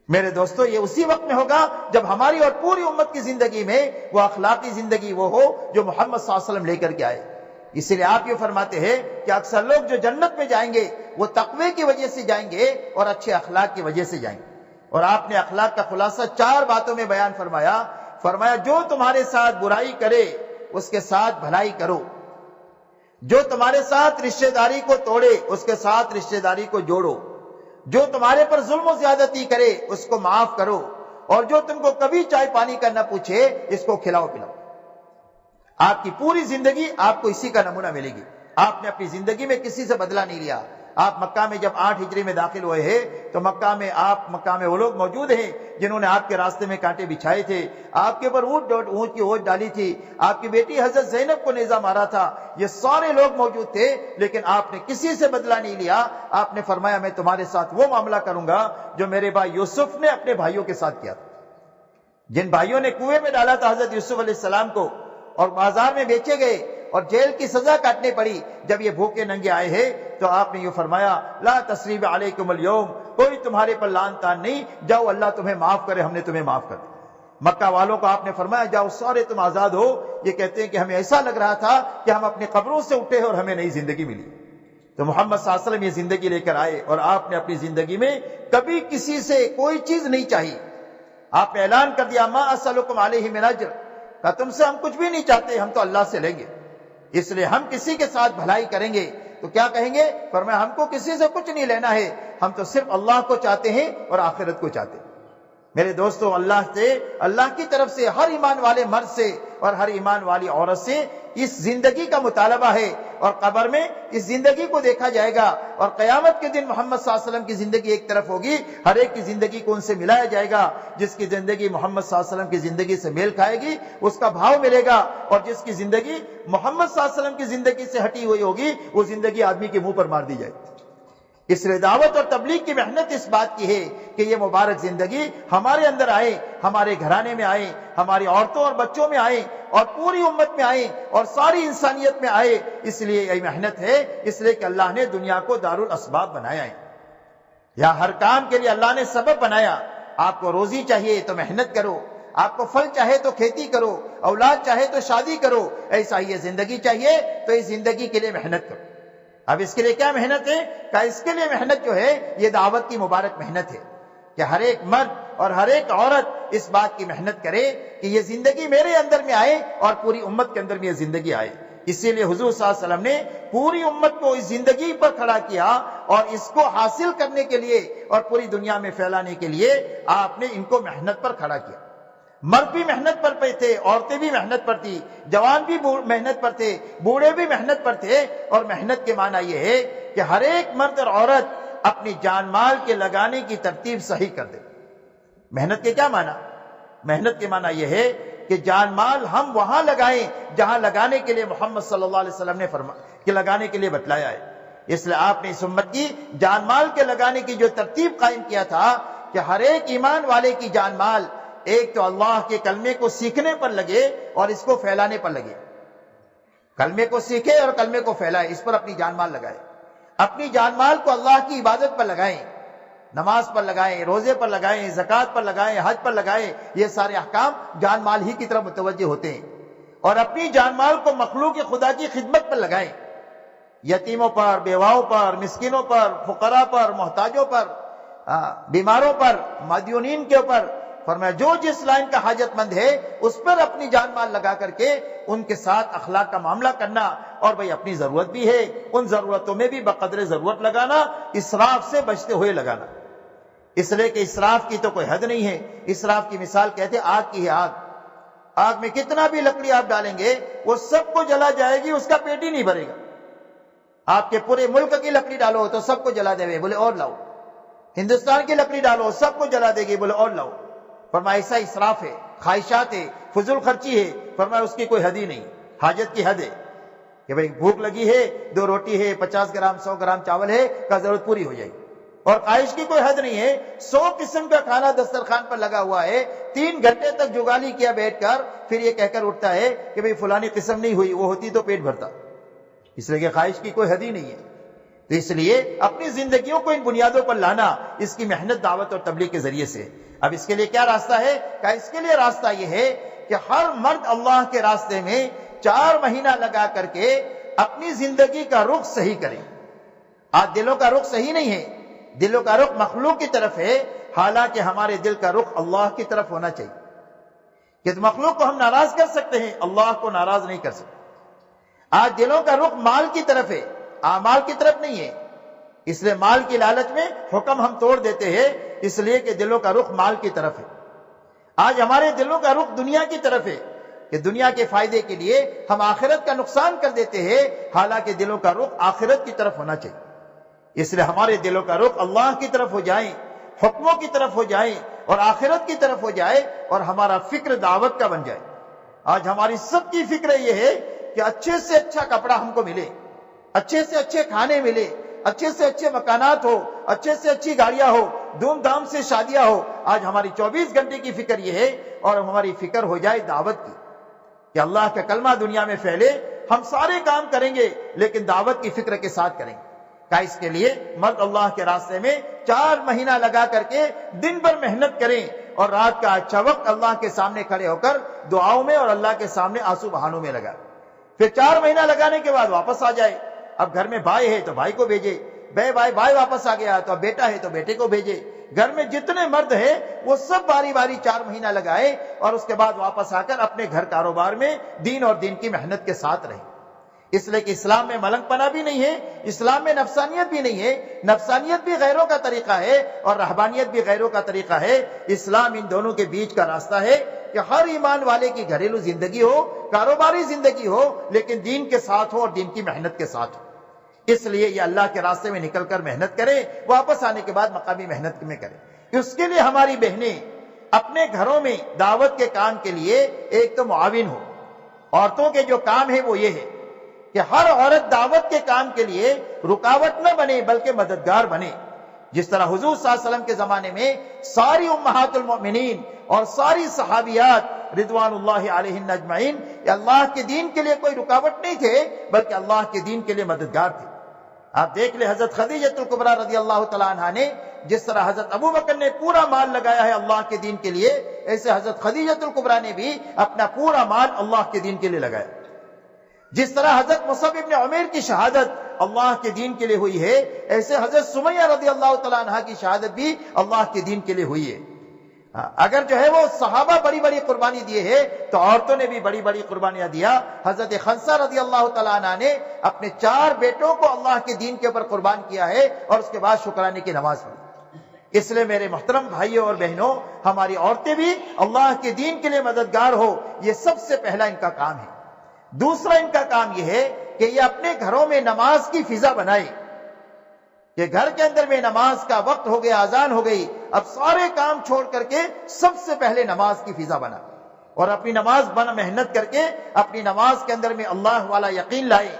میرے دوستو، یہ اسی وقت میں ہوگا جب ہماری اور پوری امت کی زندگی میں وہ اخلاقی زندگی وہ ہو جو محمد صلی اللہ علیہ وسلم لے کر کے آئے. اس لیے آپ یہ فرماتے ہیں کہ اکثر لوگ جو جنت میں جائیں گے وہ تقوی کی وجہ سے جائیں گے اور اچھے اخلاق کی وجہ سے جائیں گے. اور آپ نے اخلاق کا خلاصہ 4 باتوں میں بیان فرمایا جو تمہارے ساتھ برائی کرے اس کے ساتھ بھلائی کرو، جو تمہارے ساتھ رشتہ داری کو توڑے اس کے ساتھ رشتہ داری کو جوڑو، جو تمہارے پر ظلم و زیادتی کرے اس کو معاف کرو، اور جو تم کو کبھی چائے پانی کا نہ پوچھے اس کو کھلاؤ پلاؤ. آپ کی پوری زندگی آپ کو اسی کا نمونہ ملے گی. آپ نے اپنی زندگی میں کسی سے بدلہ نہیں لیا، آپ مکہ میں جب 8 ہجری میں داخل ہوئے ہیں تو مکہ میں وہ لوگ موجود ہیں جنہوں نے آپ کے راستے میں کانٹے بچھائے تھے، آپ کے اوپر اونٹ کی اوٹ ڈالی تھی، آپ کی بیٹی حضرت زینب کو نیزہ مارا تھا، یہ سارے لوگ موجود تھے، لیکن آپ نے کسی سے بدلہ نہیں لیا۔ آپ نے فرمایا میں تمہارے ساتھ وہ معاملہ کروں گا جو میرے بھائی یوسف نے اپنے بھائیوں کے ساتھ کیا تھا۔ جن بھائیوں نے کنویں میں ڈالا تھا حضرت یوسف علیہ السلام کو اور بازار میں بیچے گئے اور جیل کی سزا کاٹنے پڑی، جب یہ بھوکے ننگے آئے ہیں تو آپ نے یہ فرمایا لا تثریب علیکم اليوم، کوئی تمہارے پر لعن طعن نہیں، جاؤ اللہ تمہیں معاف کرے، ہم نے تمہیں معاف کر دیا۔ مکہ والوں کو آپ نے فرمایا جاؤ سارے تم آزاد ہو۔ یہ کہتے ہیں کہ ہمیں ایسا لگ رہا تھا کہ ہم اپنی قبروں سے اٹھے اور ہمیں نئی زندگی ملی۔ تو محمد صلی اللہ علیہ وسلم یہ زندگی لے کر آئے اور آپ نے اپنی زندگی میں کبھی کسی سے کوئی چیز نہیں چاہی۔ آپ نے اعلان کر دیا ما اسألکم علیہ من اجر، کہ تم سے ہم کچھ بھی نہیں چاہتے، ہم تو اللہ سے لیں گے، اس لیے ہم کسی کے ساتھ بھلائی کریں گے تو کیا کہیں گے؟ فرمایا ہم کو کسی سے کچھ نہیں لینا ہے، ہم تو صرف اللہ کو چاہتے ہیں اور آخرت کو چاہتے ہیں۔ میرے دوستو، اللہ کی طرف سے ہر ایمان والے مرد سے اور ہر ایمان والی عورت سے اس زندگی کا مطالبہ ہے، اور قبر میں اس زندگی کو دیکھا جائے گا، اور قیامت کے دن محمد صلی اللہ علیہ وسلم کی زندگی ایک طرف ہوگی، ہر ایک کی زندگی کو ان سے ملایا جائے گا۔ جس کی زندگی محمد صلی اللہ علیہ وسلم کی زندگی سے میل کھائے گی اس کا بھاؤ ملے گا، اور جس کی زندگی محمد صلی اللہ علیہ وسلم کی زندگی سے ہٹی ہوئی ہوگی وہ زندگی آدمی کے منہ پر مار دی جائے گی۔ اس لیے دعوت اور تبلیغ کی محنت اس بات کی ہے کہ یہ مبارک زندگی ہمارے اندر آئے، ہمارے گھرانے میں آئے، ہماری عورتوں اور بچوں میں آئے، اور پوری امت میں آئے، اور ساری انسانیت میں آئے۔ اس لیے یہ محنت ہے، اس لیے کہ اللہ نے دنیا کو دارالاسباب بنایا ہے۔ یا ہر کام کے لیے اللہ نے سبب بنایا۔ آپ کو روزی چاہیے تو محنت کرو، آپ کو پھل چاہے تو کھیتی کرو، اولاد چاہے تو شادی کرو، ایسا ہی یہ زندگی چاہیے تو اس زندگی کے لیے محنت کرو۔ اب اس کے لیے کیا محنت ہے؟ کہ اس کے لیے محنت جو ہے یہ دعوت کی مبارک محنت ہے کہ ہر ایک مرد اور ہر ایک عورت اس بات کی محنت کرے کہ یہ زندگی میرے اندر میں آئے اور پوری امت کے اندر میں یہ زندگی آئے۔ اسی لیے حضور صلی اللہ علیہ وسلم نے پوری امت کو اس زندگی پر کھڑا کیا، اور اس کو حاصل کرنے کے لیے اور پوری دنیا میں پھیلانے کے لیے آپ نے ان کو محنت پر کھڑا کیا۔ مرد بھی محنت پر پہ تھے، عورتیں بھی محنت پر تھی، جوان بھی محنت پر تھے، بوڑھے بھی محنت پر تھے۔ اور محنت کے معنی یہ ہے کہ ہر ایک مرد اور عورت اپنی جان مال کے لگانے کی ترتیب صحیح کر دے۔ محنت کے کیا معنی؟ محنت کے معنی یہ ہے کہ جان مال ہم وہاں لگائیں جہاں لگانے کے لیے محمد صلی اللہ علیہ وسلم نے کہ لگانے کے لیے بتلایا ہے۔ اس لیے آپ نے اس امت کی جان مال کے لگانے کی جو ترتیب قائم کیا تھا کہ ہر ایک ایمان والے کی جان مال ایک تو اللہ کے کلمے کو سیکھنے پر لگے اور اس کو پھیلانے پر لگے۔ کلمے کو سیکھے اور کلمے کو پھیلائے، اس پر اپنی جان مال لگائے۔ اپنی جان مال کو اللہ کی عبادت پر لگائیں، نماز پر لگائیں، روزے پر لگائیں، زکوٰۃ پر لگائیں، حج پر لگائیں۔ یہ سارے احکام جان مال ہی کی طرف متوجہ ہوتے ہیں۔ اور اپنی جان مال کو مخلوق خدا کی خدمت پر لگائیں، یتیموں پر، بیواؤں پر، مسکینوں پر، فقراء پر، محتاجوں پر، بیماروں پر، مدیونین کے اوپر۔ فرمایا جو جس لائن کا حاجت مند ہے اس پر اپنی جان مال لگا کر کے ان کے ساتھ اخلاق کا معاملہ کرنا، اور بھئی اپنی ضرورت بھی ہے ان ضرورتوں میں بھی بقدر ضرورت لگانا، اسراف سے بچتے ہوئے لگانا۔ اس لیے کہ اسراف کی تو کوئی حد نہیں ہے۔ اسراف کی مثال کہتے آگ کی ہے۔ آگ میں کتنا بھی لکڑی آپ ڈالیں گے وہ سب کو جلا جائے گی، اس کا پیٹ ہی نہیں بھرے گا۔ آپ کے پورے ملک کی لکڑی ڈالو تو سب کو جلا دے گے، بولے اور لاؤ۔ ہندوستان کی لکڑی ڈالو سب کو جلا دے گی، بولے اور لاؤ۔ فرمایا ایسا اسراف ہے، خواہشات ہے، فضول خرچی ہے۔ فرمایا اس کی کوئی حد ہی نہیں، حاجت کی حد ہے کہ بھئی بھوک لگی ہے، 2 روٹی ہے، 50 گرام 100 گرام چاول ہے کا ضرورت پوری ہو جائے گی۔ اور خواہش کی کوئی حد نہیں ہے، 100 قسم کا کھانا دسترخوان پر لگا ہوا ہے، 3 گھنٹے تک جگالی کیا بیٹھ کر، پھر یہ کہہ کر اٹھتا ہے کہ بھئی فلانی قسم نہیں ہوئی، وہ ہوتی تو پیٹ بھرتا۔ اس لیے کہ خواہش کی کوئی حد ہی نہیں ہے۔ تو اس لیے اپنی زندگیوں کو ان بنیادوں پر لانا، اس کی محنت دعوت اور تبلیغ کے ذریعے سے۔ اب اس کے لیے کیا راستہ ہے؟ کہ اس کے لیے راستہ یہ ہے کہ ہر مرد اللہ کے راستے میں 4 مہینہ لگا کر کے اپنی زندگی کا رخ صحیح کرے۔ آج دلوں کا رخ صحیح نہیں ہے، دلوں کا رخ مخلوق کی طرف ہے، حالانکہ ہمارے دل کا رخ اللہ کی طرف ہونا چاہیے۔ کہ مخلوق کو ہم ناراض کر سکتے ہیں، اللہ کو ناراض نہیں کر سکتے۔ آج دلوں کا رخ مال کی طرف ہے، اعمال کی طرف نہیں ہے۔ اس لیے مال کی لالچ میں حکم ہم توڑ دیتے ہیں، اس لیے کہ دلوں کا رخ مال کی طرف ہے۔ آج ہمارے دلوں کا رخ دنیا کی طرف ہے کہ دنیا کے فائدے کے لیے ہم آخرت کا نقصان کر دیتے ہیں، حالانکہ دلوں کا رخ آخرت کی طرف ہونا چاہیے۔ اس لیے ہمارے دلوں کا رخ اللہ کی طرف ہو جائے، حکموں کی طرف ہو جائے اور آخرت کی طرف ہو جائے، اور ہمارا فکر دعوت کا بن جائے۔ آج ہماری سب کی فکر یہ ہے کہ اچھے سے اچھا کپڑا ہم کو ملے، اچھے سے اچھے کھانے ملے، اچھے سے اچھے مکانات ہو، اچھے سے اچھی گاڑیاں ہو، دھوم دھام سے شادیاں ہو۔ آج ہماری 24 گھنٹے کی فکر یہ ہے، اور ہماری فکر ہو جائے دعوت کی، کہ اللہ کا کلمہ دنیا میں پھیلے۔ ہم سارے کام کریں گے لیکن دعوت کی فکر کے ساتھ کریں گے۔ کہ اس کے لیے مرد اللہ کے راستے میں 4 مہینہ لگا کر کے دن بھر محنت کریں، اور رات کا اچھا وقت اللہ کے سامنے کھڑے ہو کر دعاؤں میں اور اللہ کے سامنے آنسو بہانوں میں لگا۔ پھر 4 مہینہ لگانے کے بعد واپس آ جائے۔ اب گھر میں بھائی ہے تو بھائی کو بھیجے، بھائی واپس آ گیا تو اب بیٹا ہے تو بیٹے کو بھیجے۔ گھر میں جتنے مرد ہیں وہ سب باری باری 4 مہینہ لگائے، اور اس کے بعد واپس آ کر اپنے گھر کاروبار میں دین اور دین کی محنت کے ساتھ رہے۔ اس لیے کہ اسلام میں ملنگ پنا بھی نہیں ہے، اسلام میں نفسانیت بھی نہیں ہے۔ نفسانیت بھی غیروں کا طریقہ ہے اور رہبانیت بھی غیروں کا طریقہ ہے۔ اسلام ان دونوں کے بیچ کا راستہ ہے کہ ہر ایمان والے کی گھریلو زندگی ہو، کاروباری زندگی ہو، لیکن دین کے ساتھ ہو اور دین کی محنت کے ساتھ ہو۔ اس لیے یہ اللہ کے راستے میں نکل کر محنت کرے، واپس آنے کے بعد مقامی محنت میں کرے۔ اس کے لیے ہماری بہنیں اپنے گھروں میں دعوت کے کام کے لیے ایک تو معاون ہو۔ عورتوں کے جو کام ہے وہ یہ ہے کہ ہر عورت دعوت کے کام کے لیے رکاوٹ نہ بنے بلکہ مددگار بنے۔ جس طرح حضور صلی اللہ علیہ وسلم کے زمانے میں ساری امہات المؤمنین اور ساری صحابیات رضوان اللہ علیہن اجمعین اللہ کے دین کے لیے کوئی رکاوٹ نہیں تھے، بلکہ اللہ کے دین کے لیے مددگار تھے۔ آپ دیکھ لیں حضرت خدیجہ الکبریٰ رضی اللہ تعالیٰ عنہا نے جس طرح حضرت ابو بکر نے پورا مال لگایا ہے اللہ کے دین کے لیے، ایسے حضرت خدیجہ الکبریٰ نے بھی اپنا پورا مال اللہ کے دین کے لیے لگایا۔ جس طرح حضرت مصعب ابن عمیر کی شہادت اللہ کے دین کے لیے ہوئی ہے، ایسے حضرت سمیہ رضی اللہ تعالیٰ عنہا کی شہادت بھی اللہ کے دین کے لیے ہوئی ہے۔ اگر جو ہے وہ صحابہ بڑی بڑی قربانی دیے ہیں تو عورتوں نے بھی بڑی بڑی قربانیاں دیا۔ حضرت خنسہ رضی اللہ تعالیٰ عنہ نے اپنے 4 بیٹوں کو اللہ کے دین کے اوپر قربان کیا ہے اور اس کے بعد شکرانے کی نماز پڑھی۔ اس لیے میرے محترم بھائیوں اور بہنوں، ہماری عورتیں بھی اللہ کے دین کے لیے مددگار ہو، یہ سب سے پہلا ان کا کام ہے۔ دوسرا ان کا کام یہ ہے کہ یہ اپنے گھروں میں نماز کی فضا بنائے، کہ گھر کے اندر میں نماز کا وقت ہو گیا، اذان ہو گئی، اب سارے کام چھوڑ کر کے سب سے پہلے نماز کی فضا بنا، اور اپنی نماز بنا محنت کر کے اپنی نماز کے اندر میں اللہ والا یقین لائیں،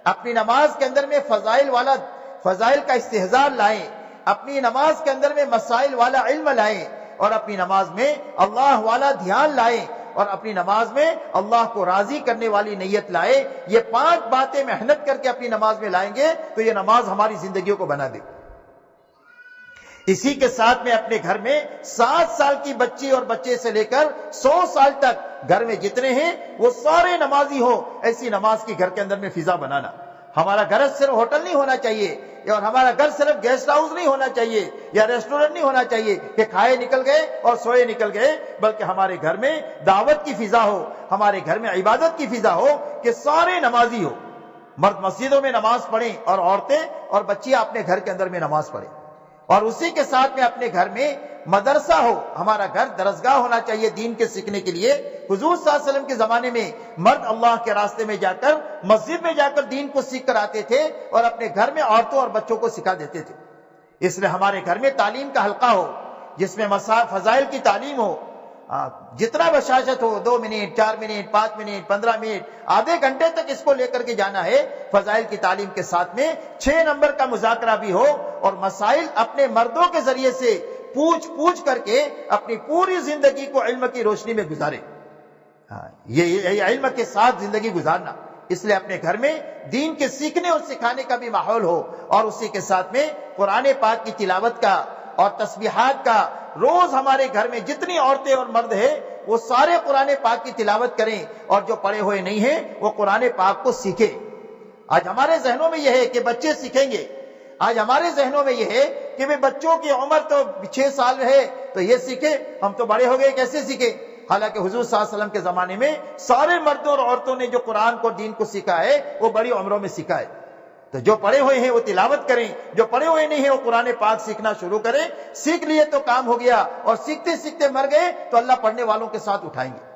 اپنی نماز کے اندر میں فضائل کا استحضار لائیں، اپنی نماز کے اندر میں مسائل والا علم لائیں، اور اپنی نماز میں اللہ والا دھیان لائیں، اور اپنی نماز میں اللہ کو راضی کرنے والی نیت لائے۔ یہ 5 باتیں محنت کر کے اپنی نماز میں لائیں گے تو یہ نماز ہماری زندگیوں کو بنا دے۔ اسی کے ساتھ میں اپنے گھر میں 7 سال کی بچی اور بچے سے لے کر 100 سال تک گھر میں جتنے ہیں وہ سارے نمازی ہو، ایسی نماز کی گھر کے اندر میں فضا بنانا۔ ہمارا گھر صرف ہوٹل نہیں ہونا چاہیے، اور ہمارا گھر صرف گیسٹ ہاؤس نہیں ہونا چاہیے یا ریسٹورنٹ نہیں ہونا چاہیے کہ کھائے نکل گئے اور سوئے نکل گئے، بلکہ ہمارے گھر میں دعوت کی فضا ہو، ہمارے گھر میں عبادت کی فضا ہو کہ سارے نمازی ہو۔ مرد مسجدوں میں نماز پڑھیں اور عورتیں اور بچیاں اپنے گھر کے اندر میں نماز پڑھیں، اور اسی کے ساتھ میں اپنے گھر میں مدرسہ ہو۔ ہمارا گھر درسگاہ ہونا چاہیے دین کے سیکھنے کے لیے۔ حضور صلی اللہ علیہ وسلم کے زمانے میں مرد اللہ کے راستے میں جا کر مسجد میں جا کر دین کو سیکھ کر آتے تھے اور اپنے گھر میں عورتوں اور بچوں کو سکھا دیتے تھے۔ اس لیے ہمارے گھر میں تعلیم کا حلقہ ہو جس میں فضائل کی تعلیم ہو، جتنا بشاشت ہو، 2 منٹ 4 منٹ 5 منٹ 15 منٹ آدھے گھنٹے تک اس کو لے کر کے جانا ہے۔ فضائل کی تعلیم کے ساتھ میں 6 نمبر کا مذاکرہ بھی ہو، اور مسائل اپنے مردوں کے ذریعے سے پوچھ کر کے اپنی پوری زندگی کو علم کی روشنی میں گزارے۔ یہ علم کے ساتھ زندگی گزارنا، اس لیے اپنے گھر میں دین کے سیکھنے اور سکھانے کا بھی ماحول ہو، اور اسی کے ساتھ میں قرآن پاک کی تلاوت کا اور تسبیحات کا روز ہمارے گھر میں جتنی عورتیں اور مرد ہیں وہ سارے قرآن پاک کی تلاوت کریں، اور جو پڑھے ہوئے نہیں ہیں وہ قرآن پاک کو سیکھیں۔ آج ہمارے ذہنوں میں یہ ہے کہ بچے سیکھیں گے، آج ہمارے ذہنوں میں یہ ہے کہ بچوں کی عمر تو 6 سال ہے تو یہ سیکھے، ہم تو بڑے ہو گئے کیسے سیکھے؟ حالانکہ حضور صلی اللہ علیہ وسلم کے زمانے میں سارے مردوں اور عورتوں نے جو قرآن کو دین کو سیکھا ہے وہ بڑی عمروں میں سیکھا ہے۔ تو جو پڑھے ہوئے ہیں وہ تلاوت کریں، جو پڑھے ہوئے نہیں ہیں وہ قرآن پاک سیکھنا شروع کریں۔ سیکھ لیے تو کام ہو گیا، اور سیکھتے سیکھتے مر گئے تو اللہ پڑھنے والوں کے ساتھ اٹھائیں گے۔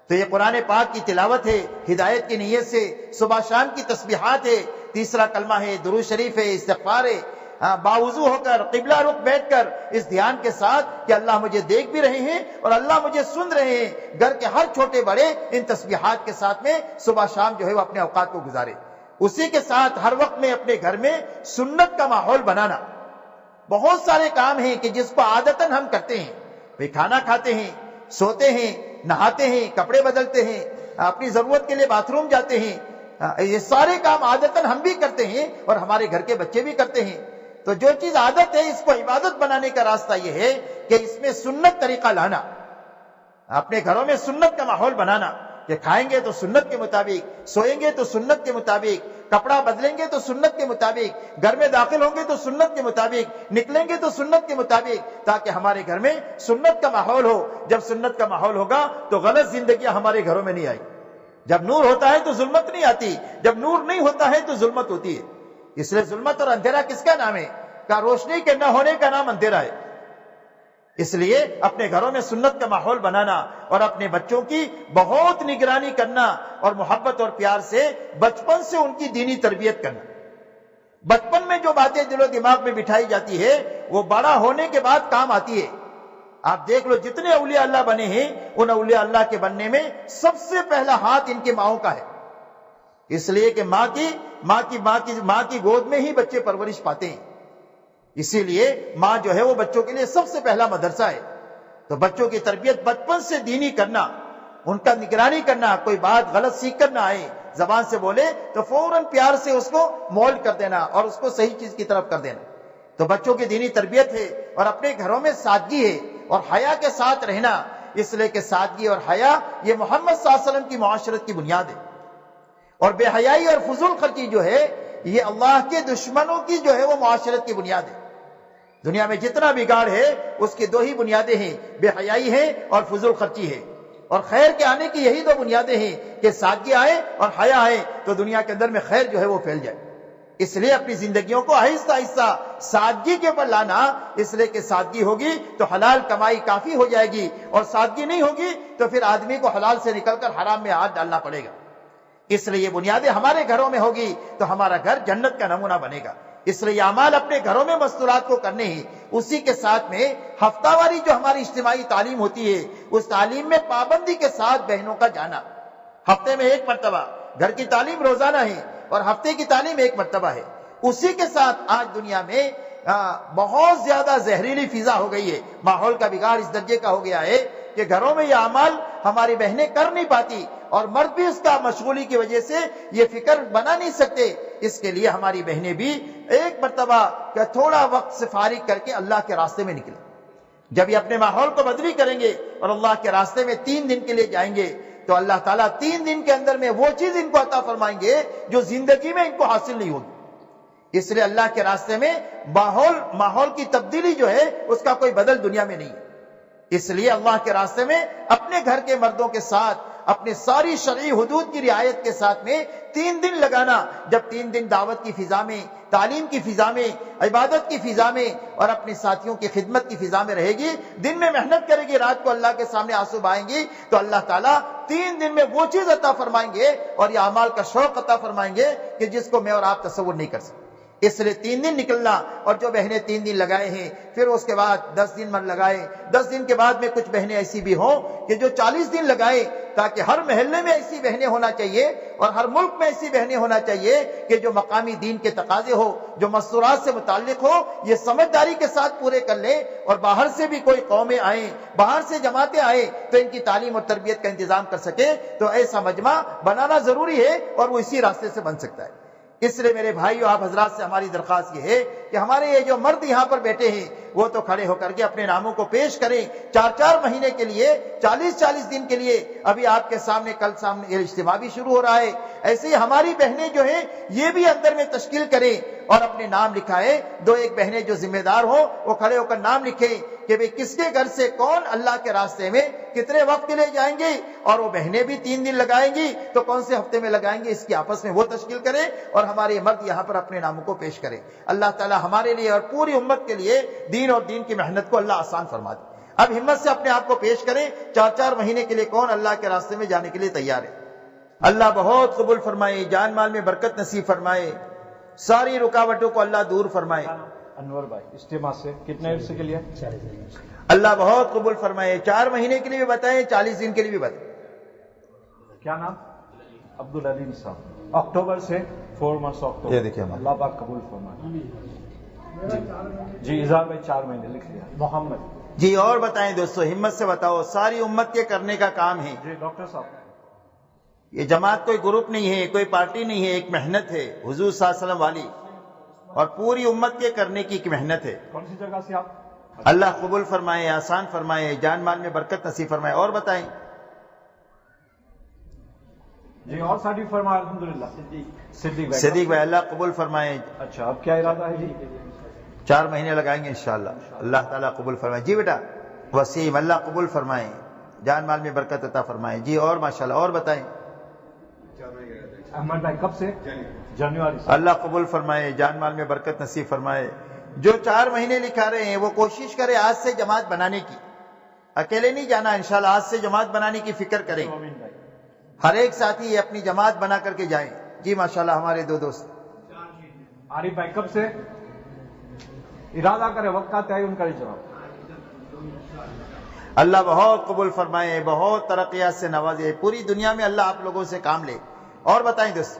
تو یہ قرآن پاک کی تلاوت ہے، ہدایت کی نیت سے صبح شام کی تسبیحات ہے، تیسرا کلمہ ہے، درود شریف ہے، استغفار ہے، باوضو ہو کر قبلہ رخ بیٹھ کر اس دھیان کے ساتھ کہ اللہ مجھے دیکھ بھی رہے ہیں اور اللہ مجھے سن رہے ہیں، گھر کے ہر چھوٹے بڑے ان تسبیحات کے ساتھ میں صبح شام جو ہے وہ اپنے اوقات کو گزارے۔ اسی کے ساتھ ہر وقت میں اپنے گھر میں سنت کا ماحول بنانا۔ بہت سارے کام ہیں کہ جس کو عادتاً ہم کرتے ہیں، وہ کھانا کھاتے ہیں، سوتے ہیں، نہاتے ہیں، کپڑے بدلتے ہیں، اپنی ضرورت کے لیے باتھ روم جاتے ہیں، یہ سارے کام عادتاً ہم بھی کرتے ہیں اور ہمارے گھر کے بچے بھی کرتے ہیں۔ تو جو چیز عادت ہے اس کو عبادت بنانے کا راستہ یہ ہے کہ اس میں سنت طریقہ لانا، اپنے گھروں میں سنت کا ماحول بنانا کہ کھائیں گے تو سنت کے مطابق، سوئیں گے تو سنت کے مطابق، کپڑا بدلیں گے تو سنت کے مطابق، گھر میں داخل ہوں گے تو سنت کے مطابق، نکلیں گے تو سنت کے مطابق، تاکہ ہمارے گھر میں سنت کا ماحول ہو۔ جب سنت کا ماحول ہوگا تو غلط زندگیاں ہمارے گھروں میں نہیں آئی۔ جب نور ہوتا ہے تو ظلمت نہیں آتی، جب نور نہیں ہوتا ہے تو ظلمت ہوتی ہے۔ اس لیے ظلمت اور اندھیرا کس کا نام ہے؟ کہ روشنی کے نہ ہونے کا نام اندھیرا ہے۔ اس لیے اپنے گھروں میں سنت کا ماحول بنانا اور اپنے بچوں کی بہت نگرانی کرنا اور محبت اور پیار سے بچپن سے ان کی دینی تربیت کرنا۔ بچپن میں جو باتیں دل و دماغ میں بٹھائی جاتی ہے وہ بڑا ہونے کے بعد کام آتی ہے۔ آپ دیکھ لو جتنے اولیاء اللہ بنے ہیں ان اولیاء اللہ کے بننے میں سب سے پہلا ہاتھ ان کے ماؤں کا ہے، اس لیے کہ ماں کی گود میں ہی بچے پرورش پاتے ہیں۔ اسی لیے ماں جو ہے وہ بچوں کے لیے سب سے پہلا مدرسہ ہے۔ تو بچوں کی تربیت بچپن سے دینی کرنا، ان کا نگرانی کرنا، کوئی بات غلط سیکھ کر نہ آئے، زبان سے بولے تو فوراً پیار سے اس کو مولڈ کر دینا اور اس کو صحیح چیز کی طرف کر دینا۔ تو بچوں کی دینی تربیت ہے اور اپنے گھروں میں سادگی ہے اور حیا کے ساتھ رہنا، اس لیے کہ سادگی اور حیا یہ محمد صلی اللہ علیہ وسلم کی معاشرت کی بنیاد ہے۔ اور بے حیائی اور فضول خرچی جو ہے یہ اللہ کے دشمنوں کی جو ہے وہ معاشرت کی بنیاد ہے۔ دنیا میں جتنا بگاڑ ہے اس کی دو ہی بنیادیں ہیں، بے حیائی ہے اور فضول خرچی ہے۔ اور خیر کے آنے کی یہی دو بنیادیں ہیں کہ سادگی آئے اور حیا آئے تو دنیا کے اندر میں خیر جو ہے وہ پھیل جائے۔ اس لیے اپنی زندگیوں کو آہستہ آہستہ سادگی کے اوپر لانا، اس لیے کہ سادگی ہوگی تو حلال کمائی کافی ہو جائے گی، اور سادگی نہیں ہوگی تو پھر آدمی کو حلال سے نکل کر حرام میں ہاتھ ڈالنا پڑے گا۔ اس لیے یہ بنیادیں ہمارے گھروں میں ہوگی تو ہمارا گھر جنت کا نمونہ بنے گا۔ اس لیے یہ اعمال اپنے گھروں میں مستورات کو کرنے ہیں۔ اسی کے ساتھ میں ہفتہ واری جو ہماری اجتماعی تعلیم ہوتی ہے اس تعلیم میں پابندی کے ساتھ بہنوں کا جانا، ہفتے میں ایک مرتبہ، گھر کی تعلیم روزانہ ہے اور ہفتے کی تعلیم ایک مرتبہ ہے۔ اسی کے ساتھ آج دنیا میں بہت زیادہ زہریلی فضا ہو گئی ہے، ماحول کا بگاڑ اس درجے کا ہو گیا ہے کہ گھروں میں یہ اعمال ہماری بہنیں کر نہیں پاتی اور مرد بھی اس کا مشغولی کی وجہ سے یہ فکر بنا نہیں سکتے۔ اس کے لیے ہماری بہنیں بھی ایک مرتبہ کہ تھوڑا وقت سے فارغ کر کے اللہ کے راستے میں نکلیں۔ جب یہ اپنے ماحول کو بدلی کریں گے اور اللہ کے راستے میں 3 دن کے لیے جائیں گے تو اللہ تعالیٰ 3 دن کے اندر میں وہ چیز ان کو عطا فرمائیں گے جو زندگی میں ان کو حاصل نہیں ہوگی۔ اس لیے اللہ کے راستے میں ماحول کی تبدیلی جو ہے اس کا کوئی بدل دنیا میں نہیں ہے۔ اس لیے اللہ کے راستے میں اپنے گھر کے مردوں کے ساتھ اپنے ساری شرعی حدود کی رعایت کے ساتھ میں 3 دن لگانا۔ جب 3 دن دعوت کی فضا میں، تعلیم کی فضا میں، عبادت کی فضا میں اور اپنے ساتھیوں کی خدمت کی فضا میں رہے گی، دن میں محنت کرے گی، رات کو اللہ کے سامنے آنسو بہائیں گی، تو اللہ تعالیٰ 3 دن میں وہ چیز عطا فرمائیں گے اور یہ اعمال کا شوق عطا فرمائیں گے کہ جس کو میں اور آپ تصور نہیں کر سکتے۔ اس لیے 3 دن نکلنا، اور جو بہنیں 3 دن لگائے ہیں پھر اس کے بعد 10 دن من لگائے، 10 دن کے بعد میں کچھ بہنیں ایسی بھی ہوں کہ جو 40 دن لگائے، تاکہ ہر محلے میں ایسی بہنیں ہونا چاہیے اور ہر ملک میں ایسی بہنیں ہونا چاہیے کہ جو مقامی دین کے تقاضے ہو، جو مستورات سے متعلق ہو، یہ سمجھداری کے ساتھ پورے کر لیں، اور باہر سے بھی کوئی قومیں آئیں، باہر سے جماعتیں آئیں تو ان کی تعلیم اور تربیت کا انتظام کر سکے۔ تو ایسا مجمع بنانا ضروری ہے اور وہ اسی راستے سے بن سکتا ہے۔ اس لیے میرے بھائیو، آپ حضرات سے ہماری درخواست یہ ہے کہ ہمارے یہ جو مرد یہاں پر بیٹھے ہیں وہ تو کھڑے ہو کر کے اپنے ناموں کو پیش کریں 4 مہینے کے لیے، 40 دن کے لیے۔ ابھی آپ کے سامنے کل یہ اجتماع بھی شروع ہو رہا ہے، ایسے ہی ہماری بہنیں جو ہیں یہ بھی اندر میں تشکیل کریں اور اپنے نام لکھائیں۔ 2-1 بہنیں جو ذمہ دار ہوں وہ کھڑے ہو کر نام لکھیں کہ بھئی کس کے گھر سے کون اللہ کے راستے میں کتنے وقت کے لیے جائیں گے، اور وہ بہنیں بھی 3 دن لگائیں گی تو کون سے ہفتے میں لگائیں گے، اس کی آپس میں وہ تشکیل کریں اور ہمارے مرد یہاں پر اپنے ناموں کو پیش کریں۔ اللہ تعالی ہمارے لیے اور پوری امت کے لیے دین اور دین کی محنت کو اللہ آسان فرما دے۔ اب ہمت سے اپنے آپ کو پیش کریں، 4 مہینے کے لیے کون اللہ کے راستے میں جانے کے لیے تیار ہے۔ اللہ بہت قبول فرمائے، جان مال میں برکت نصیب فرمائے، ساری رکاوٹوں کو اللہ دور فرمائے۔ انور بھائی اجتماع سے کتنے عرصے کے لیے؟ اللہ بہت قبول فرمائے. 4 مہینے کے لیے بھی بتائیں, 40 دن کے لیے بھی بتائیں. کیا نام؟ عبدالعلیم صاحب. اکتوبر سے 4 months اکتوبر. یہ دیکھیے اللہ پاک قبول فرمائے. جی اظہار بھائی 4 مہینے لکھ لیا. محمد جی اور بتائیں دوستو, ہمت سے بتاؤ, ساری امت کے کرنے کا کام ہے. جی ڈاکٹر صاحب یہ جماعت کوئی گروپ نہیں ہے, کوئی پارٹی نہیں ہے, ایک محنت ہے حضور صلی اللہ علیہ وسلم والی, اور پوری امت کے کرنے کی ایک محنت ہے. کون سی جگہ سے آپ؟ اللہ قبول فرمائے, آسان فرمائے, جان مال میں برکت نصیب فرمائے. اور بتائیں. جی اور ساتھی فرمائے الحمدللہ. صدیق بھائی اللہ قبول فرمائے. اچھا اب کیا ارادہ ہے جی؟ 4 مہینے لگائیں گے انشاءاللہ. اللہ تعالیٰ قبول فرمائے. جی بیٹا وسیم اللہ قبول فرمائے, جان مال میں برکت عطا فرمائے. جی اور ماشاءاللہ. اور بتائیں. احمد بھائی کب سے؟ جنوری سے. اللہ قبول فرمائے, جان مال میں برکت نصیب فرمائے. جو 4 مہینے لکھا رہے ہیں وہ کوشش کرے آج سے جماعت بنانے کی. اکیلے نہیں جانا انشاءاللہ, آج سے جماعت بنانے کی فکر کریں. ہر ایک ساتھی اپنی جماعت بنا کر کے جائیں. جی ماشاءاللہ ہمارے 2 دوست. عارف بھائی کب سے؟ ارادہ کرے وقت کا تعین کرے جواب. اللہ بہت قبول فرمائے, بہت ترقیات سے نوازے, پوری دنیا میں اللہ آپ لوگوں سے کام لے. اور بتائیں دوست.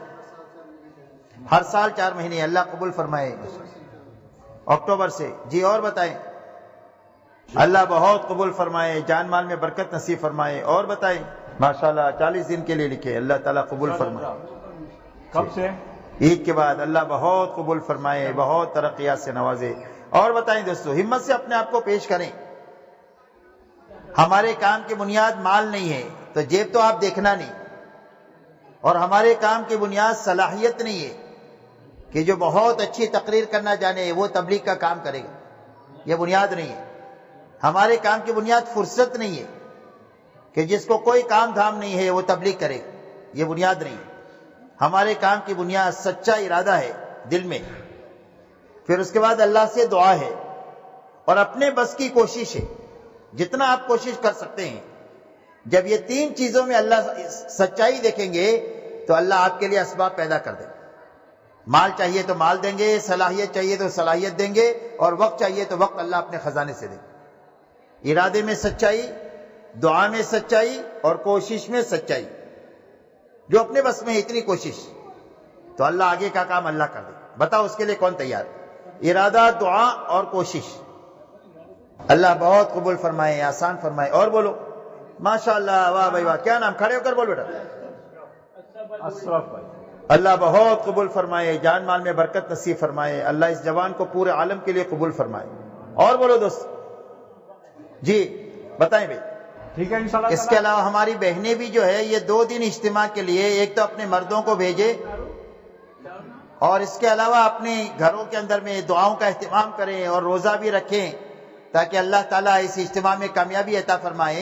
ہر سال 4 مہینے اللہ قبول فرمائے اکتوبر سے. جی اور بتائیں. اللہ بہت قبول فرمائے, جان مال میں برکت نصیب فرمائے. اور بتائیں. ماشاءاللہ 40 دن کے لیے لکھے, اللہ تعالیٰ قبول فرمائے. کب سے؟ عید کے بعد. اللہ بہت قبول فرمائے, بہت ترقیات سے نوازے. اور بتائیں دوستو, ہمت سے اپنے آپ کو پیش کریں. ہمارے کام کی بنیاد مال نہیں ہے تو جیب تو آپ دیکھنا نہیں, اور ہمارے کام کی بنیاد صلاحیت نہیں ہے کہ جو بہت اچھی تقریر کرنا جانے وہ تبلیغ کا کام کرے گا, یہ بنیاد نہیں ہے. ہمارے کام کی بنیاد فرصت نہیں ہے کہ جس کو کوئی کام دھام نہیں ہے وہ تبلیغ کرے, یہ بنیاد نہیں ہے. ہمارے کام کی بنیاد سچا ارادہ ہے دل میں, پھر اس کے بعد اللہ سے دعا ہے, اور اپنے بس کی کوشش ہے, جتنا آپ کوشش کر سکتے ہیں. جب یہ 3 چیزوں میں اللہ سچائی دیکھیں گے تو اللہ آپ کے لیے اسباب پیدا کر دیں گے. مال چاہیے تو مال دیں گے, صلاحیت چاہیے تو صلاحیت دیں گے, اور وقت چاہیے تو وقت اللہ اپنے خزانے سے دیں گے. ارادے میں سچائی, دعا میں سچائی, اور کوشش میں سچائی. جو اپنے بس میں اتنی کوشش, تو اللہ آگے کا کام اللہ کر دے. بتاؤ اس کے لیے کون تیار؟ ارادہ, دعا اور کوشش. اللہ بہت قبول فرمائے, آسان فرمائے. اور بولو ماشاءاللہ. واہ بھائی واہ. کیا نام؟ کھڑے ہو کر بول بیٹا. اشرف بھائی. اللہ بہت قبول فرمائے, جان مال میں برکت نصیب فرمائے. اللہ اس جوان کو پورے عالم کے لیے قبول فرمائے. اور بولو دوست. جی بتائیں بھائی. ٹھیک ہے انشاءاللہ. اس کے علاوہ ہماری بہنیں بھی جو ہے یہ 2 دن اجتماع کے لیے, ایک تو اپنے مردوں کو بھیجے, اور اس کے علاوہ اپنے گھروں کے اندر میں دعاؤں کا اہتمام کریں اور روزہ بھی رکھیں, تاکہ اللہ تعالیٰ اس اجتماع میں کامیابی عطا فرمائے.